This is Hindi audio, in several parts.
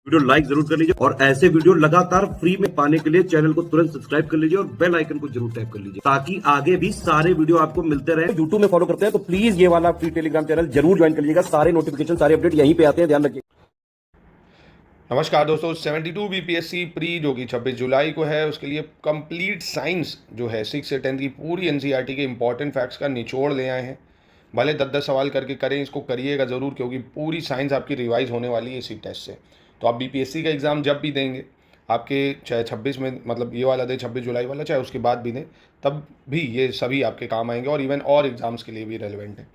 वीडियो लाइक जरूर कर लीजिए और ऐसे वीडियो लगातार फ्री में पाने के लिए चैनल को तुरंत सब्सक्राइब कर लीजिए और बेल आइकन को जरूर टैप कर लीजिए ताकि आगे भी सारे वीडियो आपको मिलते रहे। यूट्यूब में फॉलो करते हैं तो प्लीज ये वाला फ्री टेलीग्राम चैनल जरूर ज्वाइन कर लीजिएगा। सारे नोटिफिकेशन सारे अपडेट यहीं पे आते हैं, ध्यान रखिए। नमस्कार दोस्तों, 72 बीपीएससी प्री जो कि 26 जुलाई को है, उसके लिए कंप्लीट साइंस जो है 6 से 10 की पूरी एनसीईआरटी के इंपॉर्टेंट फैक्ट्स का निचोड़ ले आए हैं। भले 10-10 सवाल करके करें, इसको करिएगा ज़रूर, क्योंकि पूरी साइंस आपकी रिवाइज होने वाली है इसी टेस्ट से। तो आप बीपीएससी का एग्ज़ाम जब भी देंगे, आपके चाहे 26 में, मतलब ये वाला दें 26 जुलाई वाला, चाहे उसके बाद भी दें, तब भी ये सभी आपके काम आएंगे और इवन और एग्ज़ाम्स के लिए भी रेलिवेंट है।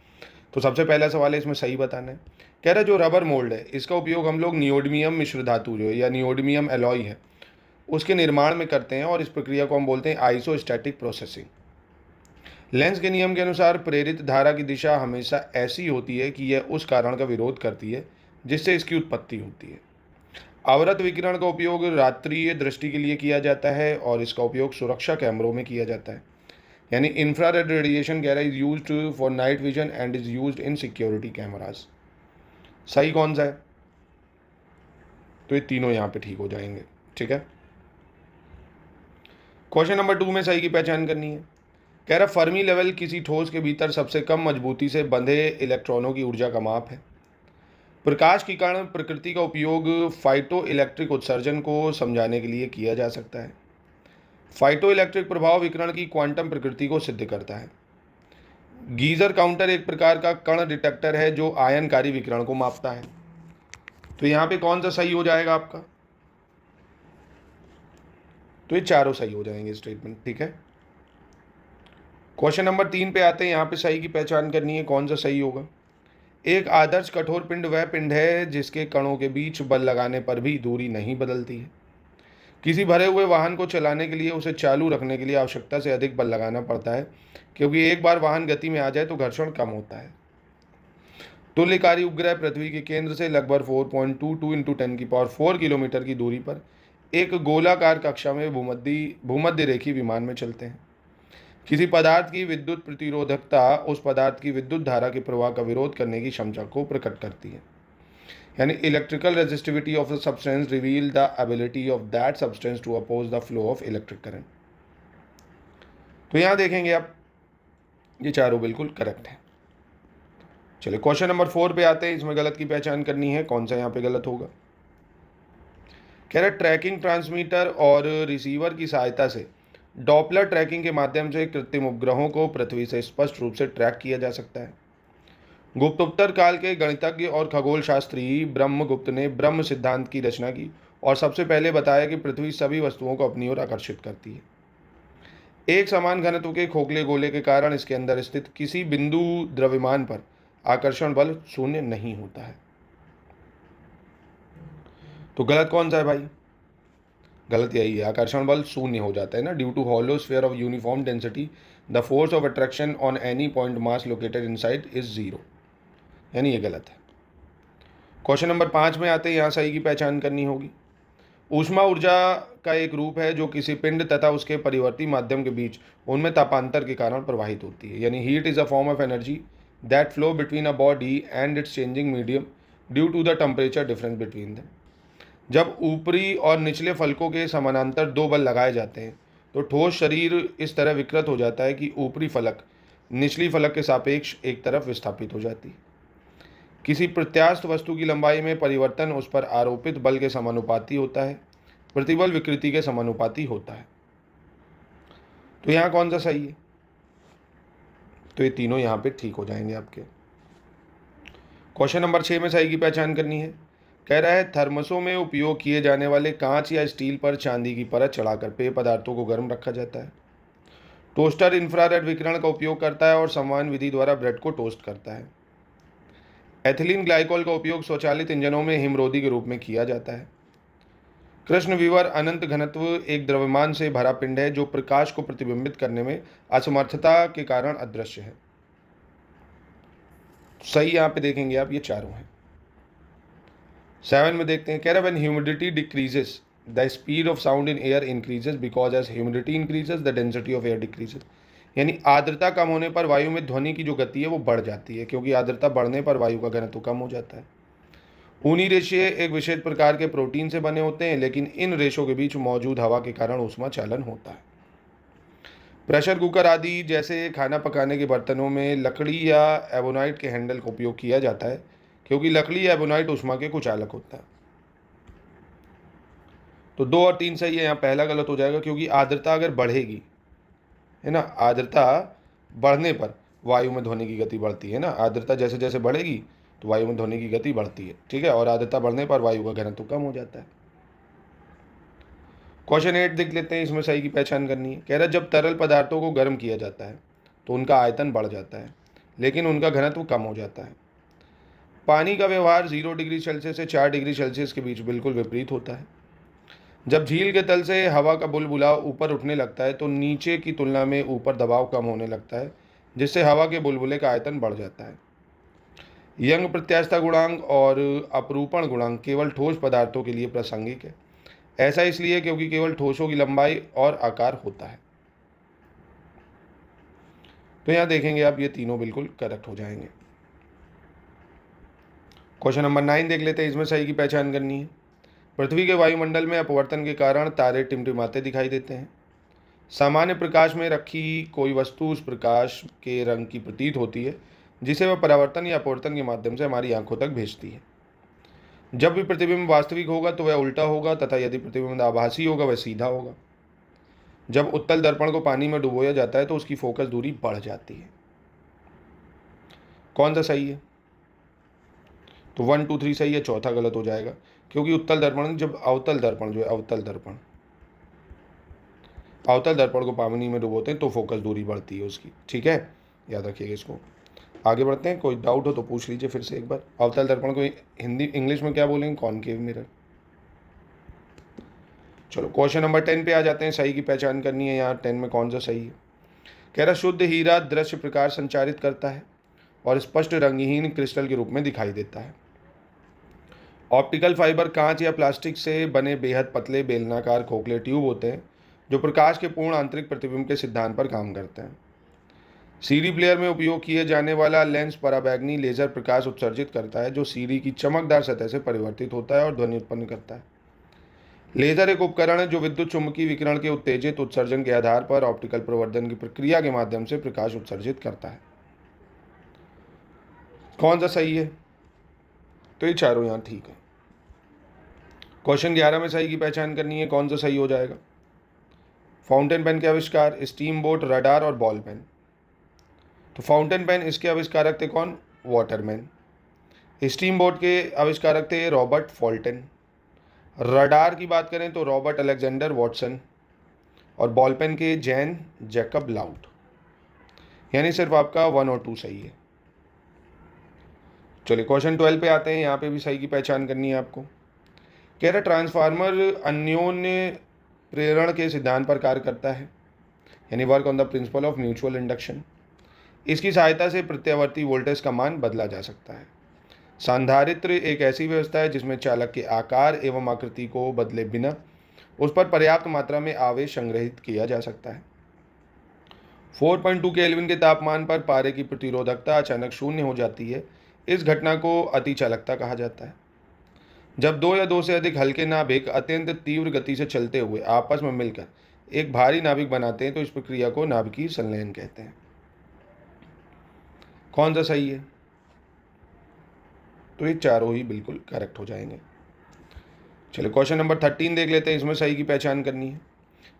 तो सबसे पहला सवाल है, इसमें सही बताना है। कह रहा है जो रबर मोल्ड है, इसका उपयोग हम लोग नियोडमियम मिश्र धातु जो है या नियोडमियम एलॉय है उसके निर्माण में करते हैं और इस प्रक्रिया को हम बोलते हैं आइसोस्टैटिक प्रोसेसिंग। लेंस के नियम के अनुसार प्रेरित धारा की दिशा हमेशा ऐसी होती है कि यह उस कारण का विरोध करती है जिससे इसकी उत्पत्ति होती है। अवरत विकिरण का उपयोग रात्रिय दृष्टि के लिए किया जाता है और इसका उपयोग सुरक्षा कैमरों में किया जाता है। यानी इंफ्रारेड रेडिएशन कह रहा है is used for night vision and is used in security cameras. सही कौन सा है? तो ये तीनों यहाँ पे ठीक हो जाएंगे। ठीक है, क्वेश्चन नंबर 2 में सही की पहचान करनी है। कह रहा फर्मी लेवल किसी ठोस के भीतर सबसे कम मजबूती से बंधे इलेक्ट्रॉनों की ऊर्जा का माप है। प्रकाश के कारण प्रकृति का उपयोग फाइटो इलेक्ट्रिक उत्सर्जन को समझाने के लिए किया जा सकता है। फाइटो इलेक्ट्रिक प्रभाव विकिरण की क्वांटम प्रकृति को सिद्ध करता है। गीजर काउंटर एक प्रकार का कण डिटेक्टर है जो आयनकारी विकिरण को मापता है। तो यहाँ पे कौन सा सही हो जाएगा आपका? तो ये चारों सही हो जाएंगे स्टेटमेंट। ठीक है, क्वेश्चन नंबर 3 पे आते हैं। यहाँ पे सही की पहचान करनी है, कौन सा सही होगा। एक आदर्श कठोर पिंड वह पिंड है जिसके कणों के बीच बल लगाने पर भी दूरी नहीं बदलती है। किसी भरे हुए वाहन को चलाने के लिए उसे चालू रखने के लिए आवश्यकता से अधिक बल लगाना पड़ता है, क्योंकि एक बार वाहन गति में आ जाए तो घर्षण कम होता है। तुल्यकारी उपग्रह पृथ्वी के केंद्र से लगभग 4.22 इंटू 10⁴ किलोमीटर की दूरी पर एक गोलाकार कक्षा में भूमध्य रेखीय विमान में चलते हैं। किसी पदार्थ की विद्युत प्रतिरोधकता उस पदार्थ की विद्युत धारा के प्रवाह का विरोध करने की क्षमता को प्रकट करती है। यानी electrical resistivity of the substance reveal the ability of that substance to oppose the flow of electric current. तो यहाँ देखेंगे आप, ये चारों बिल्कुल करेक्ट है। चलिए क्वेश्चन नंबर 4 पे आते हैं। इसमें गलत की पहचान करनी है, कौन सा यहाँ पे गलत होगा। कह रहा ट्रैकिंग ट्रांसमीटर और रिसीवर की सहायता से डॉपलर ट्रैकिंग के माध्यम से कृत्रिम उपग्रहों को पृथ्वी से स्पष्ट रूप से ट्रैक किया जा सकता है। गुप्तोत्तर काल के गणितज्ञ और खगोल शास्त्री ब्रह्मगुप्त ने ब्रह्म सिद्धांत की रचना की और सबसे पहले बताया कि पृथ्वी सभी वस्तुओं को अपनी ओर आकर्षित करती है। एक समान घनत्व के खोखले गोले के कारण इसके अंदर स्थित किसी बिंदु द्रव्यमान पर आकर्षण बल शून्य नहीं होता है। तो गलत कौन सा है भाई? गलत यही है, आकर्षण बल शून्य हो जाता है ना। Due to hollow sphere of uniform density the force of attraction on any point mass located inside is 0, यानी ये गलत है। क्वेश्चन नंबर 5 में आते हैं। यहाँ सही की पहचान करनी होगी। ऊष्मा ऊर्जा का एक रूप है जो किसी पिंड तथा उसके परिवर्ती माध्यम के बीच उनमें तापांतर के कारण प्रवाहित होती है। यानी heat is a form of energy that flow between a body and its changing medium due to the temperature difference between them. जब ऊपरी और निचले फलकों के समानांतर दो बल लगाए जाते हैं तो ठोस शरीर इस तरह विकृत हो जाता है कि ऊपरी फलक निचली फलक के सापेक्ष एक तरफ विस्थापित हो जाती है। किसी प्रत्यास्थ वस्तु की लंबाई में परिवर्तन उस पर आरोपित बल के समानुपाती होता है, प्रतिबल विकृति के समानुपाती होता है। तो यहाँ कौन सा सही है? तो ये तीनों यहाँ पे ठीक हो जाएंगे आपके। क्वेश्चन नंबर 6 में सही की पहचान करनी है। कह रहा है थर्मसों में उपयोग किए जाने वाले कांच या स्टील पर चांदी की परत चढ़ाकर पेय पदार्थों को गर्म रखा जाता है। टोस्टर इंफ्रारेड विकिरण का उपयोग करता है और समान विधि द्वारा ब्रेड को टोस्ट करता है। एथिलीन ग्लाइकोल का उपयोग स्वचालित इंजनों में हिमरोधी के रूप में किया जाता है। कृष्ण विवर अनंत घनत्व एक द्रव्यमान से भरा पिंड है जो प्रकाश को प्रतिबिंबित करने में असमर्थता के कारण अदृश्य है। सही यहाँ पे देखेंगे आप, ये चारों हैं। 7 में देखते हैं। कह रहा when humidity decreases the speed of sound in air increases because as humidity increases the density of air decreases. यानी आर्द्रता कम होने पर वायु में ध्वनि की जो गति है वो बढ़ जाती है, क्योंकि आर्द्रता बढ़ने पर वायु का घनत्व कम हो जाता है। ऊनी रेशे एक विशेष प्रकार के प्रोटीन से बने होते हैं, लेकिन इन रेशों के बीच मौजूद हवा के कारण ऊष्मा चालन होता है। प्रेशर कुकर आदि जैसे खाना पकाने के बर्तनों में लकड़ी या एबोनाइट के हैंडल का उपयोग किया जाता है, क्योंकि लकड़ी या एबोनाइट ऊष्मा के कुचालक होता है। तो 2 और 3 सही है, यहाँ पहला गलत हो जाएगा, क्योंकि आर्द्रता अगर बढ़ेगी, है ना, आर्द्रता बढ़ने पर वायु में ध्वनि की गति बढ़ती है ना, आर्द्रता जैसे जैसे बढ़ेगी तो वायु में ध्वनि की गति बढ़ती है, ठीक है, और आर्द्रता बढ़ने पर वायु का घनत्व कम हो जाता है। क्वेश्चन 8 देख लेते हैं, इसमें सही की पहचान करनी है। कह रहा है जब तरल पदार्थों को गर्म किया जाता है तो उनका आयतन बढ़ जाता है, लेकिन उनका घनत्व कम हो जाता है। पानी का व्यवहार 0 डिग्री सेल्सियस से 4 डिग्री सेल्सियस के बीच बिल्कुल विपरीत होता है। जब झील के तल से हवा का बुलबुला ऊपर उठने लगता है तो नीचे की तुलना में ऊपर दबाव कम होने लगता है, जिससे हवा के बुलबुले का आयतन बढ़ जाता है। यंग प्रत्यास्थता गुणांक और अपरूपण गुणांक केवल ठोस पदार्थों के लिए प्रासंगिक है। ऐसा इसलिए क्योंकि केवल ठोसों की लंबाई और आकार होता है। तो यहाँ देखेंगे आप, ये तीनों बिल्कुल करेक्ट हो जाएंगे। क्वेश्चन नंबर 9 देख लेते हैं, इसमें सही की पहचान करनी है। पृथ्वी के वायुमंडल में अपवर्तन के कारण तारे टिमटिमाते दिखाई देते हैं। सामान्य प्रकाश में रखी कोई वस्तु उस प्रकाश के रंग की प्रतीत होती है, जिसे वह परावर्तन या अपवर्तन के माध्यम से हमारी आंखों तक भेजती है। जब भी प्रतिबिंब वास्तविक होगा तो वह उल्टा होगा, तथा यदि प्रतिबिंब आभासी होगा वह सीधा होगा। जब उत्तल दर्पण को पानी में डुबोया जाता है तो उसकी फोकस दूरी बढ़ जाती है। कौन सा सही है? तो 1 2 3 सही है, चौथा गलत हो जाएगा, क्योंकि उत्तल दर्पण, जब अवतल दर्पण जो है, अवतल दर्पण को पानी में डुबोते हैं तो फोकस दूरी बढ़ती है उसकी, ठीक है, याद रखिएगा इसको। आगे बढ़ते हैं, कोई डाउट हो तो पूछ लीजिए फिर से एक बार। अवतल दर्पण को इंग्लिश में क्या बोलेंगे? Concave mirror. चलो क्वेश्चन नंबर 10 पे आ जाते हैं, सही की पहचान करनी है। यहाँ 10 में कौन सा सही है? कह रहा शुद्ध हीरा दृश्य प्रकाश संचारित करता है और स्पष्ट रंगहीन क्रिस्टल के रूप में दिखाई देता है। ऑप्टिकल फाइबर कांच या प्लास्टिक से बने बेहद पतले बेलनाकार खोखले ट्यूब होते हैं जो प्रकाश के पूर्ण आंतरिक प्रतिबिंब के सिद्धांत पर काम करते हैं। सीडी प्लेयर में उपयोग किए जाने वाला लेंस पराबैंगनी लेजर प्रकाश उत्सर्जित करता है, जो सीडी की चमकदार सतह से परिवर्तित होता है और ध्वनि उत्पन्न करता है। लेजर एक उपकरण है जो विद्युत चुम्बकीय विकिरण के उत्तेजित उत्सर्जन के आधार पर ऑप्टिकल प्रवर्धन की प्रक्रिया के माध्यम से प्रकाश उत्सर्जित करता है। कौन सा सही है? तो ये चारों यहाँ ठीक है। क्वेश्चन 11 में सही की पहचान करनी है, कौन सा सही हो जाएगा? फाउंटेन पेन के आविष्कार, स्टीम बोट, रडार और बॉल पेन। तो फाउंटेन पेन, इसके आविष्कारक थे कौन? वाटरमैन। स्टीम बोट के आविष्कारक थे रॉबर्ट फॉल्टन। रडार की बात करें तो रॉबर्ट अलेक्जेंडर वॉटसन। और बॉल पेन के जैन जैकब लाउट। यानी सिर्फ आपका 1 और 2 सही है। चलिए क्वेश्चन 12 पे आते हैं, यहाँ पे भी सही की पहचान करनी है आपको। कह रहा ट्रांसफार्मर अन्योन्य प्रेरण के सिद्धांत पर कार्य करता है, यानी work on the principle of mutual induction. इसकी सहायता से प्रत्यावर्ती वोल्टेज का मान बदला जा सकता है। संधारित्र एक ऐसी व्यवस्था है जिसमें चालक के आकार एवं आकृति को बदले बिना उस पर पर्याप्त मात्रा में आवेश संग्रहित किया जा सकता है। 4.2 केल्विन के तापमान पर पारे की प्रतिरोधकता अचानक शून्य हो जाती है। इस घटना को अतिचालकता कहा जाता है। जब 2 या 2 से अधिक हल्के नाभिक अत्यंत तीव्र गति से चलते हुए आपस में मिलकर एक भारी नाभिक बनाते हैं तो इस प्रक्रिया को नाभिकीय संलयन कहते हैं। कौन सा सही है? तो ये चारों ही बिल्कुल करेक्ट हो जाएंगे। चलिए क्वेश्चन नंबर 13 देख लेते हैं, इसमें सही की पहचान करनी है।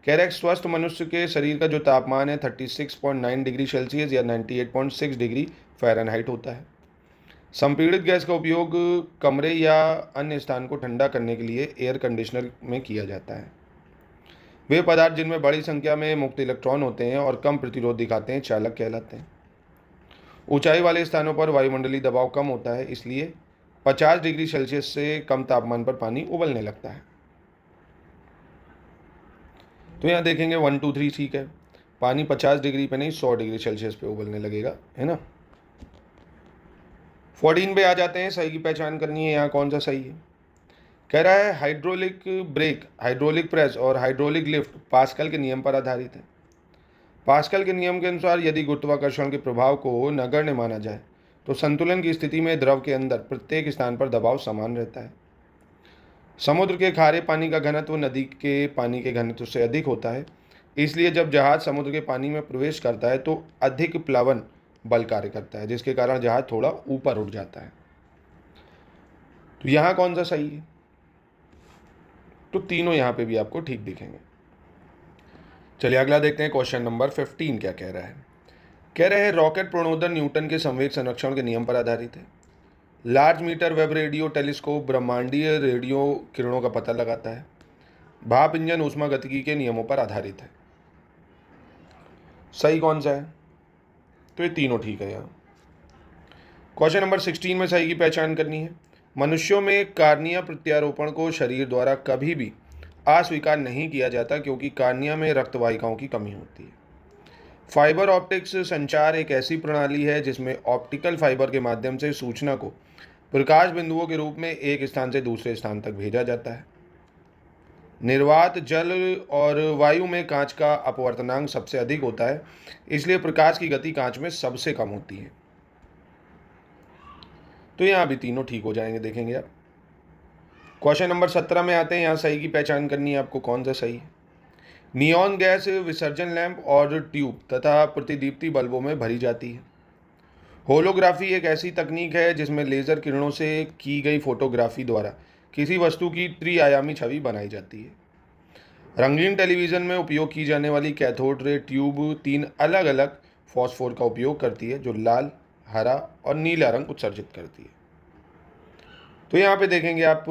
कह रहा है स्वस्थ मनुष्य के शरीर का जो तापमान है 36.9 डिग्री सेल्सियस या 98.6 डिग्री फ़ारेनहाइट होता है। संपीड़ित गैस का उपयोग कमरे या अन्य स्थान को ठंडा करने के लिए एयर कंडीशनर में किया जाता है। वे पदार्थ जिनमें बड़ी संख्या में मुक्त इलेक्ट्रॉन होते हैं और कम प्रतिरोध दिखाते हैं चालक कहलाते हैं। ऊंचाई वाले स्थानों पर वायुमंडलीय दबाव कम होता है, इसलिए 50 डिग्री सेल्सियस से कम तापमान पर पानी उबलने लगता है। तो यहाँ देखेंगे 1 2 3 ठीक है, पानी 50 डिग्री पे नहीं 100 डिग्री सेल्सियस पे उबलने लगेगा, है ना। 14 पे आ जाते हैं, सही की पहचान करनी है। यहाँ कौन सा सही है? कह रहा है हाइड्रोलिक ब्रेक, हाइड्रोलिक प्रेस और हाइड्रोलिक लिफ्ट पास्कल के नियम पर आधारित है। पास्कल के नियम के अनुसार यदि गुरुत्वाकर्षण के प्रभाव को नगण्य माना जाए तो संतुलन की स्थिति में द्रव के अंदर प्रत्येक स्थान पर दबाव समान रहता है। समुद्र के खारे पानी का घनत्व नदी के पानी के घनत्व से अधिक होता है, इसलिए जब जहाज समुद्र के पानी में प्रवेश करता है तो अधिक प्लावन बल कार्य करता है, जिसके कारण जहाज थोड़ा ऊपर उठ जाता है। तो यहाँ कौन सा सही है? तो तीनों यहाँ पे भी आपको ठीक दिखेंगे। चलिए अगला देखते हैं, क्वेश्चन नंबर 15 क्या कह रहा है। कह रहे हैं रॉकेट प्रणोदन न्यूटन के संवेग संरक्षण के नियम पर आधारित है। Large meter wave radio telescope ब्रह्मांडीय रेडियो किरणों का पता लगाता है। भाप इंजन ऊष्मागतिकी के नियमों पर आधारित है। सही कौन सा है? तो ये तीनों ठीक है। यहाँ क्वेश्चन नंबर 16 में सही की पहचान करनी है। मनुष्यों में कार्निया प्रत्यारोपण को शरीर द्वारा कभी भी अस्वीकार नहीं किया जाता, क्योंकि कार्निया में रक्त वाहिकाओं की कमी होती है। फाइबर ऑप्टिक्स संचार एक ऐसी प्रणाली है जिसमें ऑप्टिकल फाइबर के माध्यम से सूचना को प्रकाश बिंदुओं के रूप में एक स्थान से दूसरे स्थान तक भेजा जाता है। निर्वात जल और वायु में कांच का अपवर्तनांक सबसे अधिक होता है, इसलिए प्रकाश की गति कांच में सबसे कम होती है। तो यहाँ भी तीनों ठीक हो जाएंगे, देखेंगे आप। क्वेश्चन नंबर 17 में आते हैं। यहाँ सही की पहचान करनी है आपको, कौन सा सही है। नियॉन गैस विसर्जन लैंप और ट्यूब तथा प्रतिदीप्ति बल्बों में भरी जाती है। होलोग्राफी एक ऐसी तकनीक है जिसमें लेज़र किरणों से की गई फोटोग्राफी द्वारा किसी वस्तु की त्रिआयामी छवि बनाई जाती है। रंगीन टेलीविज़न में उपयोग की जाने वाली कैथोड रे ट्यूब 3 अलग अलग फॉस्फोर का उपयोग करती है, जो लाल, हरा और नीला रंग उत्सर्जित करती है। तो यहाँ पे देखेंगे आप,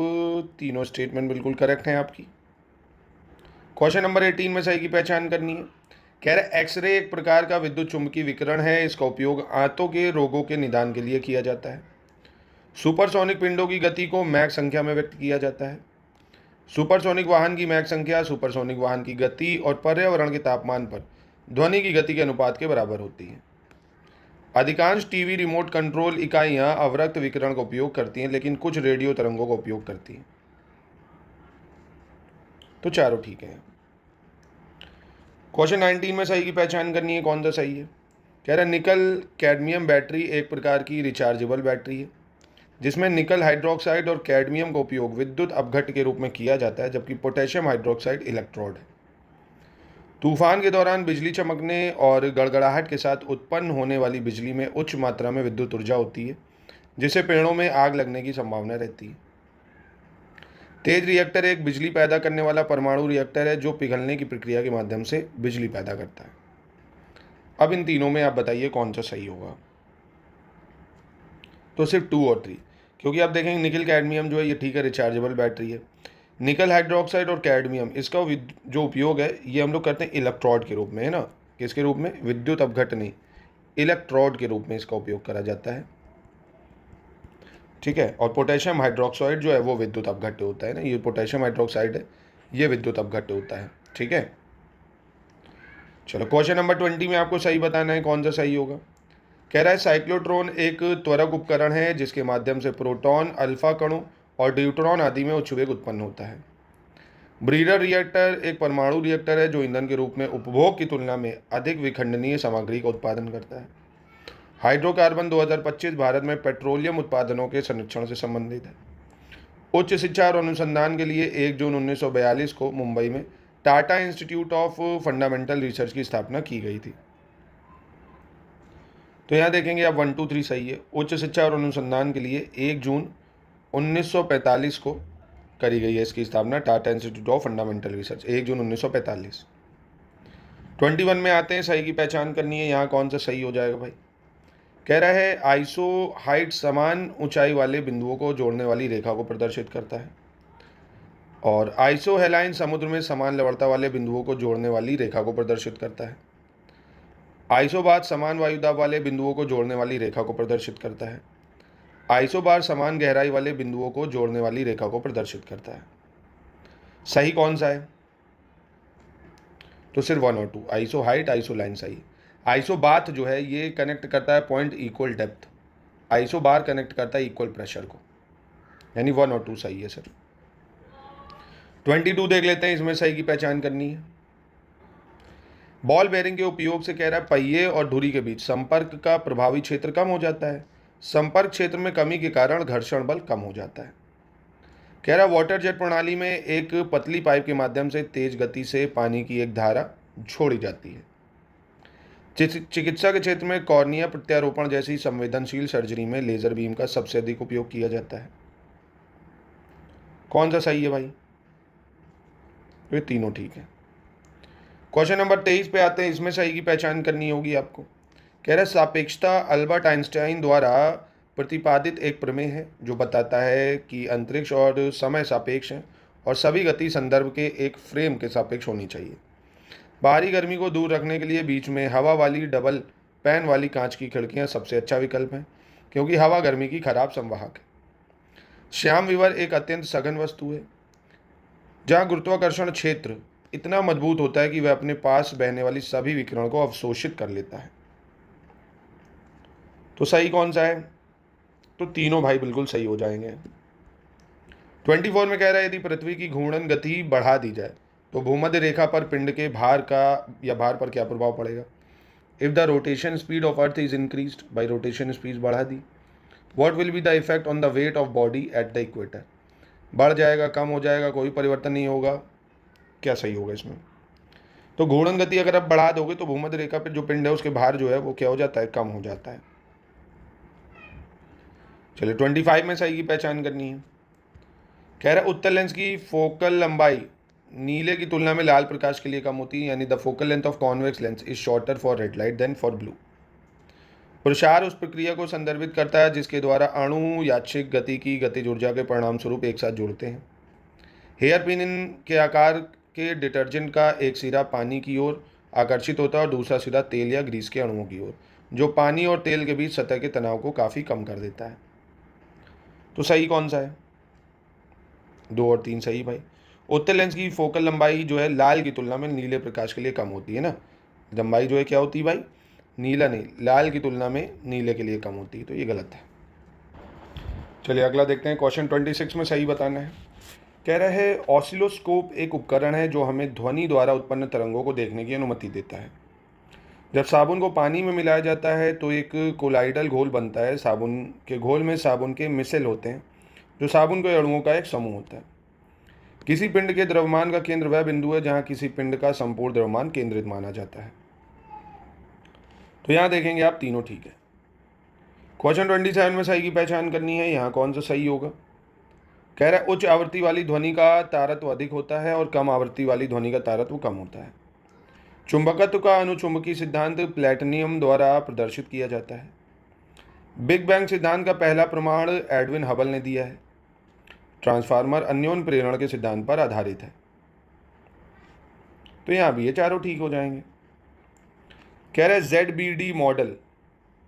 तीनों स्टेटमेंट बिल्कुल करेक्ट हैं आपकी। क्वेश्चन नंबर 18 में सही की पहचान करनी है। कह रहे एक्सरे एक प्रकार का विद्युत चुंबकीय विकिरण है, इसका उपयोग आंतों के रोगों के निदान के लिए किया जाता है। सुपरसोनिक पिंडों की गति को मैक संख्या में व्यक्त किया जाता है। सुपरसोनिक वाहन की मैक संख्या सुपरसोनिक वाहन की गति और पर्यावरण के तापमान पर ध्वनि की गति के अनुपात के बराबर होती है। अधिकांश टीवी रिमोट कंट्रोल इकाइयां अवरक्त विकिरण का उपयोग करती हैं, लेकिन कुछ रेडियो तरंगों का उपयोग करती हैं। तो चारों ठीक है। क्वेश्चन 19 में सही की पहचान करनी है, कौन सा सही है। कह रहा है निकल कैडमियम बैटरी एक प्रकार की रिचार्जेबल बैटरी है, जिसमें निकल हाइड्रोक्साइड और कैडमियम का उपयोग विद्युत अपघट्ट के रूप में किया जाता है, जबकि पोटेशियम हाइड्रोक्साइड इलेक्ट्रोड है। तूफान के दौरान बिजली चमकने और गड़गड़ाहट के साथ उत्पन्न होने वाली बिजली में उच्च मात्रा में विद्युत ऊर्जा होती है, जिससे पेड़ों में आग लगने की संभावना रहती है। तेज रिएक्टर एक बिजली पैदा करने वाला परमाणु रिएक्टर है, जो पिघलने की प्रक्रिया के माध्यम से बिजली पैदा करता है। अब इन तीनों में आप बताइए कौन सा सही होगा। तो सिर्फ 2 और 3, क्योंकि आप देखेंगे निकल कैडमियम जो है ये ठीक है, रिचार्जेबल बैटरी है। निकल हाइड्रोक्साइड और कैडमियम इसका जो उपयोग है ये हम लोग करते हैं इलेक्ट्रोड के रूप में, है ना। किसके रूप में? विद्युत अपघट्ट नहीं, इलेक्ट्रोड के रूप में इसका उपयोग करा जाता है, ठीक है। और पोटेशियम हाइड्रोक्साइड जो है वो विद्युत अपघट्ट होता है ना, ये पोटेशियम हाइड्रोक्साइड है, ये विद्युत अपघट्ट होता है, ठीक है। चलो क्वेश्चन नंबर 20 में आपको सही बताना है, कौन सा सही होगा। कह रहा है साइक्लोट्रॉन एक त्वरक उपकरण है जिसके माध्यम से प्रोटॉन, अल्फा कणों और ड्यूट्रॉन आदि में उच्च वेग उत्पन्न होता है। ब्रीडर रिएक्टर एक परमाणु रिएक्टर है जो ईंधन के रूप में उपभोग की तुलना में अधिक विखंडनीय सामग्री का उत्पादन करता है। हाइड्रोकार्बन 2025 भारत में पेट्रोलियम उत्पादनों के संरक्षण से संबंधित है। उच्च शिक्षा और अनुसंधान के लिए 1 जून 1942 को मुंबई में Tata institute of fundamental research की स्थापना की गई थी। तो यहाँ देखेंगे आप 1 2 3 सही है। उच्च शिक्षा और अनुसंधान के लिए 1 जून 1945 को करी गई है इसकी स्थापना, Tata institute of fundamental research, 1 जून 1945। 21 में आते हैं, सही की पहचान करनी है। यहाँ कौन सा सही हो जाएगा भाई। कह रहा है आइसो हाइट समान ऊंचाई वाले बिंदुओं को जोड़ने वाली रेखा को प्रदर्शित करता है, और आइसो हेलाइन समुद्र में समान लवणता वाले बिंदुओं को जोड़ने वाली रेखा को प्रदर्शित करता है। आइसोबार समान वायुदाब वाले बिंदुओं को जोड़ने वाली रेखा को प्रदर्शित करता है। आइसोबार समान गहराई वाले बिंदुओं को जोड़ने वाली रेखा को प्रदर्शित करता है। सही कौन सा है। तो सिर्फ 1 और 2, आइसो हाइट, आइसो लाइन सही। आइसो बाथ जो है ये कनेक्ट करता है पॉइंट इक्वल डेप्थ, आइसो बार कनेक्ट करता है इक्वल प्रेशर को, यानी 1 और 2 सही है सर। 22 देख लेते हैं, इसमें सही की पहचान करनी है। बॉल बेयरिंग के उपयोग से कह रहा है पहिए और धुरी के बीच संपर्क का प्रभावी क्षेत्र कम हो जाता है। संपर्क क्षेत्र में कमी के कारण घर्षण बल कम हो जाता है। कह रहा वाटर जेट प्रणाली में एक पतली पाइप के माध्यम से तेज गति से पानी की एक धारा छोड़ी जाती है। चिकित्सा के क्षेत्र में कॉर्निया प्रत्यारोपण जैसी संवेदनशील सर्जरी में लेजर बीम का सबसे अधिक उपयोग किया जाता है। कौन सा सही है भाई? ये तीनों ठीक है। क्वेश्चन नंबर 23 पे आते हैं, इसमें सही की पहचान करनी होगी आपको। कह रहा है सापेक्षता अल्बर्ट आइंस्टाइन द्वारा प्रतिपादित एक प्रमेय है जो बताता है कि अंतरिक्ष और समय सापेक्ष हैं और सभी गति संदर्भ के एक फ्रेम के सापेक्ष होनी चाहिए। बाहरी गर्मी को दूर रखने के लिए बीच में हवा वाली डबल पैन वाली कांच की खिड़कियां सबसे अच्छा विकल्प है, क्योंकि हवा गर्मी की खराब संवाहक है। श्याम विवर एक अत्यंत सघन वस्तु है जहां गुरुत्वाकर्षण क्षेत्र इतना मजबूत होता है कि वह अपने पास बहने वाली सभी विकिरण को अवशोषित कर लेता है। तो सही कौन सा है? तो तीनों भाई बिल्कुल सही हो जाएंगे। 24 में कह रहा है यदि पृथ्वी की घूर्णन गति बढ़ा दी जाए तो भूमध्य रेखा पर पिंड के भार पर क्या प्रभाव पड़ेगा? If the rotation speed of earth is increased, by rotation speed बढ़ा दी, what will be the effect on the weight of body at the equator? बढ़ जाएगा, कम हो जाएगा, कोई परिवर्तन नहीं होगा, क्या सही होगा इसमें? तो घूर्णन गति अगर आप बढ़ा दोगे तो भूमध्य रेखा पर जो पिंड है उसके भार जो है वो क्या हो जाता है? कम हो जाता है। चलिए 25 में सही की पहचान करनी है। कह रहा है उत्तल लेंस की फोकल लंबाई नीले की तुलना में लाल प्रकाश के लिए कम होती है, यानी the focal length of convex lens is shorter for red light than for blue. प्रसार उस प्रक्रिया को संदर्भित करता है जिसके द्वारा अणु यादृच्छिक गति की गतिज ऊर्जा के परिणाम स्वरूप एक साथ जुड़ते हैं। हेयर पिन के आकार के डिटर्जेंट का एक सिरा पानी की ओर आकर्षित होता है और दूसरा सिरा तेल या ग्रीस के अणुओं की ओर, जो पानी और तेल के बीच सतह के तनाव को काफ़ी कम कर देता है। तो सही कौन सा है? 2 और 3 सही भाई। उत्तल लेंस की फोकल लंबाई जो है लाल की तुलना में नीले प्रकाश के लिए कम होती है ना। लंबाई जो है क्या होती है भाई? नीला नहीं, लाल की तुलना में नीले के लिए कम होती है, तो ये गलत है। चलिए अगला देखते हैं। क्वेश्चन 26 में सही बताना है। कह रहा है ऑसिलोस्कोप एक उपकरण है जो हमें ध्वनि द्वारा उत्पन्न तरंगों को देखने की अनुमति देता है। जब साबुन को पानी में मिलाया जाता है तो एक कोलाइडल घोल बनता है। साबुन के घोल में साबुन के मिसेल होते हैं जो साबुन के अणुओं का एक समूह होता है। किसी पिंड के द्रव्यमान का केंद्र वह बिंदु है जहां किसी पिंड का संपूर्ण द्रव्यमान केंद्रित माना जाता है। तो यहां देखेंगे आप तीनों ठीक है। क्वेश्चन 27 में सही की पहचान करनी है। यहाँ कौन सा सही होगा? कह रहा है उच्च आवृत्ति वाली ध्वनि का तारत्व अधिक होता है और कम आवृत्ति वाली ध्वनि का तारत्व कम होता है। चुंबकत्व का अनुचुंबकीय सिद्धांत प्लैटिनम द्वारा प्रदर्शित किया जाता है। बिग बैंग सिद्धांत का पहला प्रमाण एडविन हबल ने दिया है। ट्रांसफार्मर अन्योन प्रेरण के सिद्धांत पर आधारित है। तो यहां भी ये चारों ठीक हो जाएंगे। कह रहे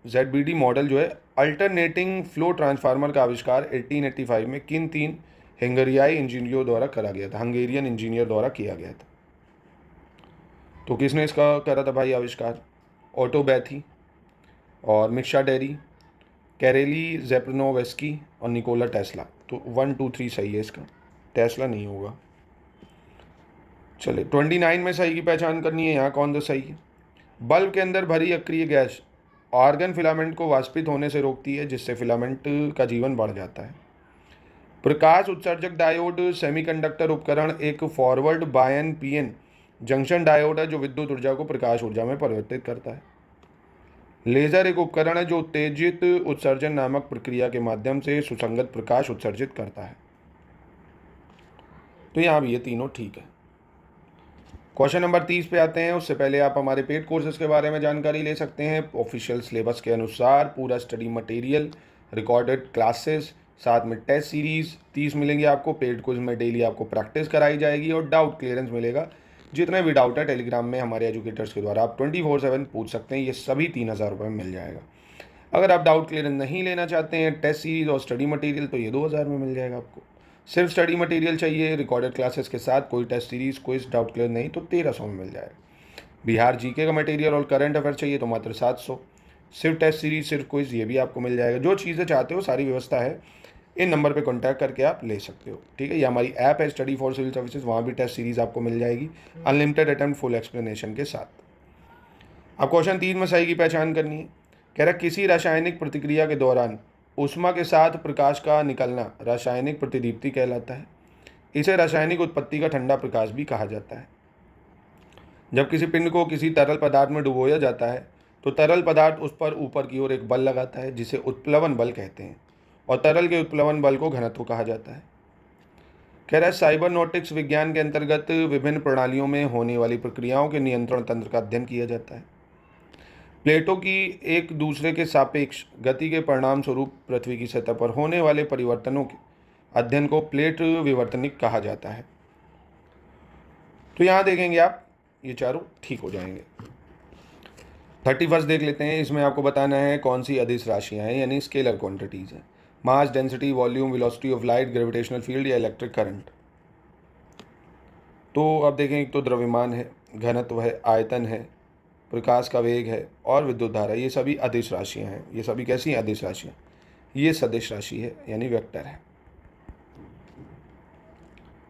ZBD मॉडल जो है अल्टरनेटिंग फ्लो ट्रांसफार्मर का आविष्कार 1885 में किन 3 हंगेरियाई इंजीनियरों द्वारा करा गया था? हंगेरियन इंजीनियर द्वारा किया गया था। तो किसने इसका करा था भाई आविष्कार? ऑटो बैथी और मिक्शा डेरी, कैरेली जेप्रनोवेस्की और निकोला टेस्ला। तो 1 2 3 सही है इसका, टेस्ला नहीं होगा। चलिए 29 में सही की पहचान करनी है। यहाँ कौन सा सही है? बल्ब के अंदर भरी अक्रिय गैस आर्गन फिलामेंट को वाष्पित होने से रोकती है जिससे फिलामेंट का जीवन बढ़ जाता है। प्रकाश उत्सर्जक डायोड सेमीकंडक्टर उपकरण एक forward Bayern PN junction diode है जो विद्युत ऊर्जा को प्रकाश ऊर्जा में परिवर्तित करता है। लेजर एक उपकरण है जो उत्तेजित उत्सर्जन नामक प्रक्रिया के माध्यम से सुसंगत प्रकाश उत्सर्जित करता है। तो यहाँ भी ये तीनों ठीक है। क्वेश्चन नंबर 30 पे आते हैं। उससे पहले आप हमारे पेड कोर्सेज के बारे में जानकारी ले सकते हैं। ऑफिशियल सिलेबस के अनुसार पूरा स्टडी मटेरियल, रिकॉर्डेड क्लासेस, साथ में टेस्ट सीरीज 30 मिलेंगे आपको। पेड कोर्स में डेली आपको प्रैक्टिस कराई जाएगी और डाउट क्लियरेंस मिलेगा। जितने भी डाउट है टेलीग्राम में हमारे एजुकेटर्स के द्वारा आप 24/7 पूछ सकते हैं। ये सभी 3000 रुपये में मिल जाएगा। अगर आप डाउट क्लियरेंस नहीं लेना चाहते हैं, टेस्ट सीरीज और स्टडी मटेरियल, तो ये 2000 में मिल जाएगा आपको। सिर्फ स्टडी मटेरियल चाहिए रिकॉर्डेड क्लासेस के साथ, कोई टेस्ट सीरीज कोई डाउट क्लियर नहीं, तो 1300 में मिल जाएगा। बिहार जीके का मटेरियल और करंट अफेयर चाहिए तो मात्र 700। सिर्फ टेस्ट सीरीज, सिर्फ क्विज, ये भी आपको मिल जाएगा। जो चीज़ें चाहते हो सारी व्यवस्था है। इन नंबर पे कांटेक्ट करके आप ले सकते हो, ठीक है। ये हमारी ऐप है स्टडी फॉर सिविल सर्विसेज, वहाँ भी टेस्ट सीरीज आपको मिल जाएगी अनलिमिटेड अटेम्प्ट फुल एक्सप्लेनेशन के साथ। अब क्वेश्चन 3 में सही की पहचान करनी है। कह रहा किसी रासायनिक प्रतिक्रिया के दौरान ऊष्मा के साथ प्रकाश का निकलना रासायनिक प्रतिदीप्ति कहलाता है। इसे रासायनिक उत्पत्ति का ठंडा प्रकाश भी कहा जाता है। जब किसी पिंड को किसी तरल पदार्थ में डुबोया जाता है तो तरल पदार्थ उस पर ऊपर की ओर एक बल लगाता है जिसे उत्प्लवन बल कहते हैं, और तरल के उत्प्लवन बल को घनत्व कहा जाता है। कह रहा है साइबरनॉटिक्स विज्ञान के अंतर्गत विभिन्न प्रणालियों में होने वाली प्रक्रियाओं के नियंत्रण तंत्र का अध्ययन किया जाता है। प्लेटों की एक दूसरे के सापेक्ष गति के परिणाम स्वरूप पृथ्वी की सतह पर होने वाले परिवर्तनों के अध्ययन को प्लेट विवर्तनिक कहा जाता है। तो यहाँ देखेंगे आप ये चारों ठीक हो जाएंगे। 31 देख लेते हैं। इसमें आपको बताना है कौन सी अदिश राशियाँ हैं, यानी स्केलर क्वांटिटीज़ हैं। Mass, density, volume, velocity of light, gravitational field या इलेक्ट्रिक करंट। तो अब देखें, एक तो द्रव्यमान है, घनत्व है, आयतन है, प्रकाश का वेग है और विद्युत धारा। ये सभी अदिश राशियाँ हैं। ये सभी कैसी हैं? अदिश राशियाँ। ये सदिश राशि है यानी वेक्टर है।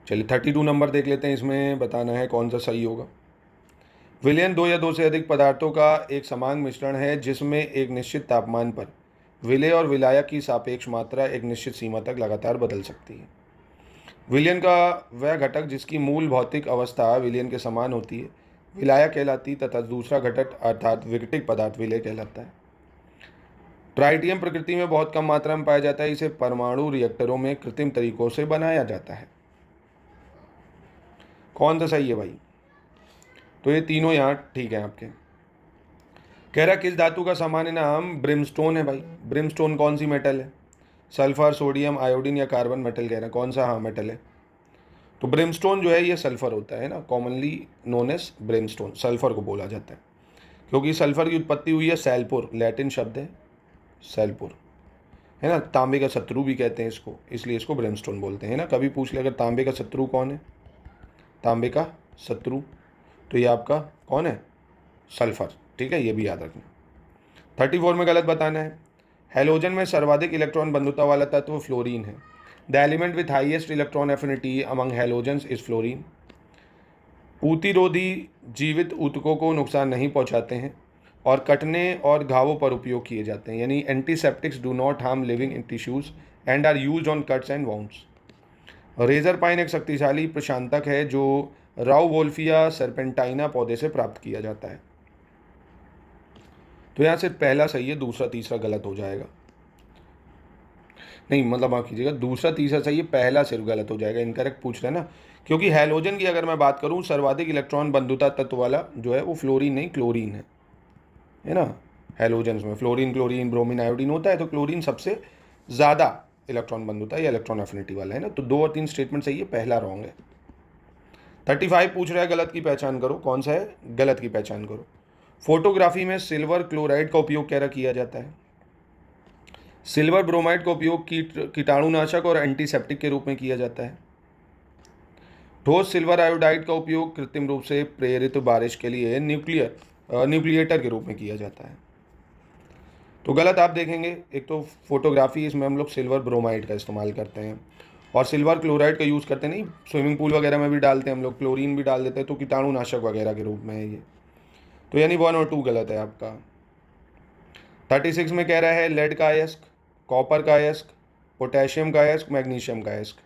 चलिए 32 नंबर देख लेते हैं। इसमें बताना है कौन सा सही होगा। विलयन दो या दो से अधिक पदार्थों का एक समान मिश्रण है जिसमें एक निश्चित तापमान पर विलय और विलायक की सापेक्ष मात्रा एक निश्चित सीमा तक लगातार बदल सकती है। विलयन का वह घटक जिसकी मूल भौतिक अवस्था विलयन के समान होती है विलायक कहलाती, तथा दूसरा घटक अर्थात विघटित पदार्थ विलय कहलाता है। ट्राइटियम प्रकृति में बहुत कम मात्रा में पाया जाता है। इसे परमाणु रिएक्टरों में कृत्रिम तरीकों से बनाया जाता है। कौन सा सही है भाई? तो ये तीनों यहाँ ठीक है आपके। कह रहा किस धातु का सामान्य नाम ब्रिमस्टोन है भाई? ब्रिमस्टोन कौन सी मेटल है? सल्फर, सोडियम, आयोडीन या कार्बन मेटल कह रहा है। कौन सा हाँ मेटल है? तो ब्रिमस्टोन जो है ये सल्फर होता है ना, commonly known as brimstone, sulphur को बोला जाता है क्योंकि सल्फर की उत्पत्ति हुई है सैलपुर, लैटिन शब्द है सैलपुर, है ना। तांबे का शत्रु भी कहते हैं इसको, इसलिए इसको ब्रिमस्टोन बोलते हैं ना। कभी पूछ ले अगर तांबे का शत्रु कौन है, तांबे का शत्रु, तो ये आपका कौन है? सल्फर। ठीक है, ये भी याद रखना। 34 में गलत बताना है। हैलोजन में सर्वाधिक इलेक्ट्रॉन बंधुता वाला तत्व फ्लोरीन है। The element with highest electron affinity among halogens is fluorine. प्रतिरोधी जीवित ऊतकों को नुकसान नहीं पहुंचाते हैं और कटने और घावों पर उपयोग किए जाते हैं, यानी antiseptics do not harm living in tissues and are used on cuts and wounds. Reserpine एक शक्तिशाली प्रशांतक है जो राउवोल्फिया सर्पेंटाइना पौधे से प्राप्त किया जाता है। तो यहाँ से पहला सही है, दूसरा तीसरा गलत हो जाएगा। नहीं मतलब माफ कीजिएगा, दूसरा तीसरा सही है, पहला सिर्फ गलत हो जाएगा। इनकरेक्ट पूछ रहे हैं ना, क्योंकि हैलोजन की अगर मैं बात करूँ सर्वाधिक इलेक्ट्रॉन बंधुता तत्व वाला जो है वो फ्लोरीन नहीं क्लोरीन है ना। हैलोजन्स में फ्लोरीन, क्लोरीन, ब्रोमीन, आयोडीन होता है, तो क्लोरीन सबसे ज़्यादा इलेक्ट्रॉन बंधुता या इलेक्ट्रॉन एफिनिटी वाला है ना। तो 2 और 3 स्टेटमेंट सही है, पहला रॉन्ग है। 35 पूछ रहा है गलत की पहचान करो। कौन सा है? गलत की पहचान करो। फोटोग्राफी में सिल्वर क्लोराइड का उपयोग क्या किया जाता है? सिल्वर ब्रोमाइड का उपयोग कीटाणुनाशक और एंटीसेप्टिक के रूप में किया जाता है। ठोस सिल्वर आयोडाइड का उपयोग कृत्रिम रूप से प्रेरित बारिश के लिए न्यूक्लिएटर के रूप में किया जाता है। तो गलत आप देखेंगे, एक तो फोटोग्राफी, इसमें हम लोग सिल्वर ब्रोमाइड का इस्तेमाल करते हैं और सिल्वर क्लोराइड का यूज़ करते नहीं, स्विमिंग पूल वगैरह में भी डालते हैं हम लोग, क्लोरीन भी डाल देते हैं, तो कीटाणुनाशक वगैरह के रूप में है ये। तो यानी 1 और 2 गलत है आपका। 36 में कह रहा है लेड का अयस्क, कॉपर का अयस्क, पोटेशियम का अयस्क, मैग्नीशियम का अयस्क।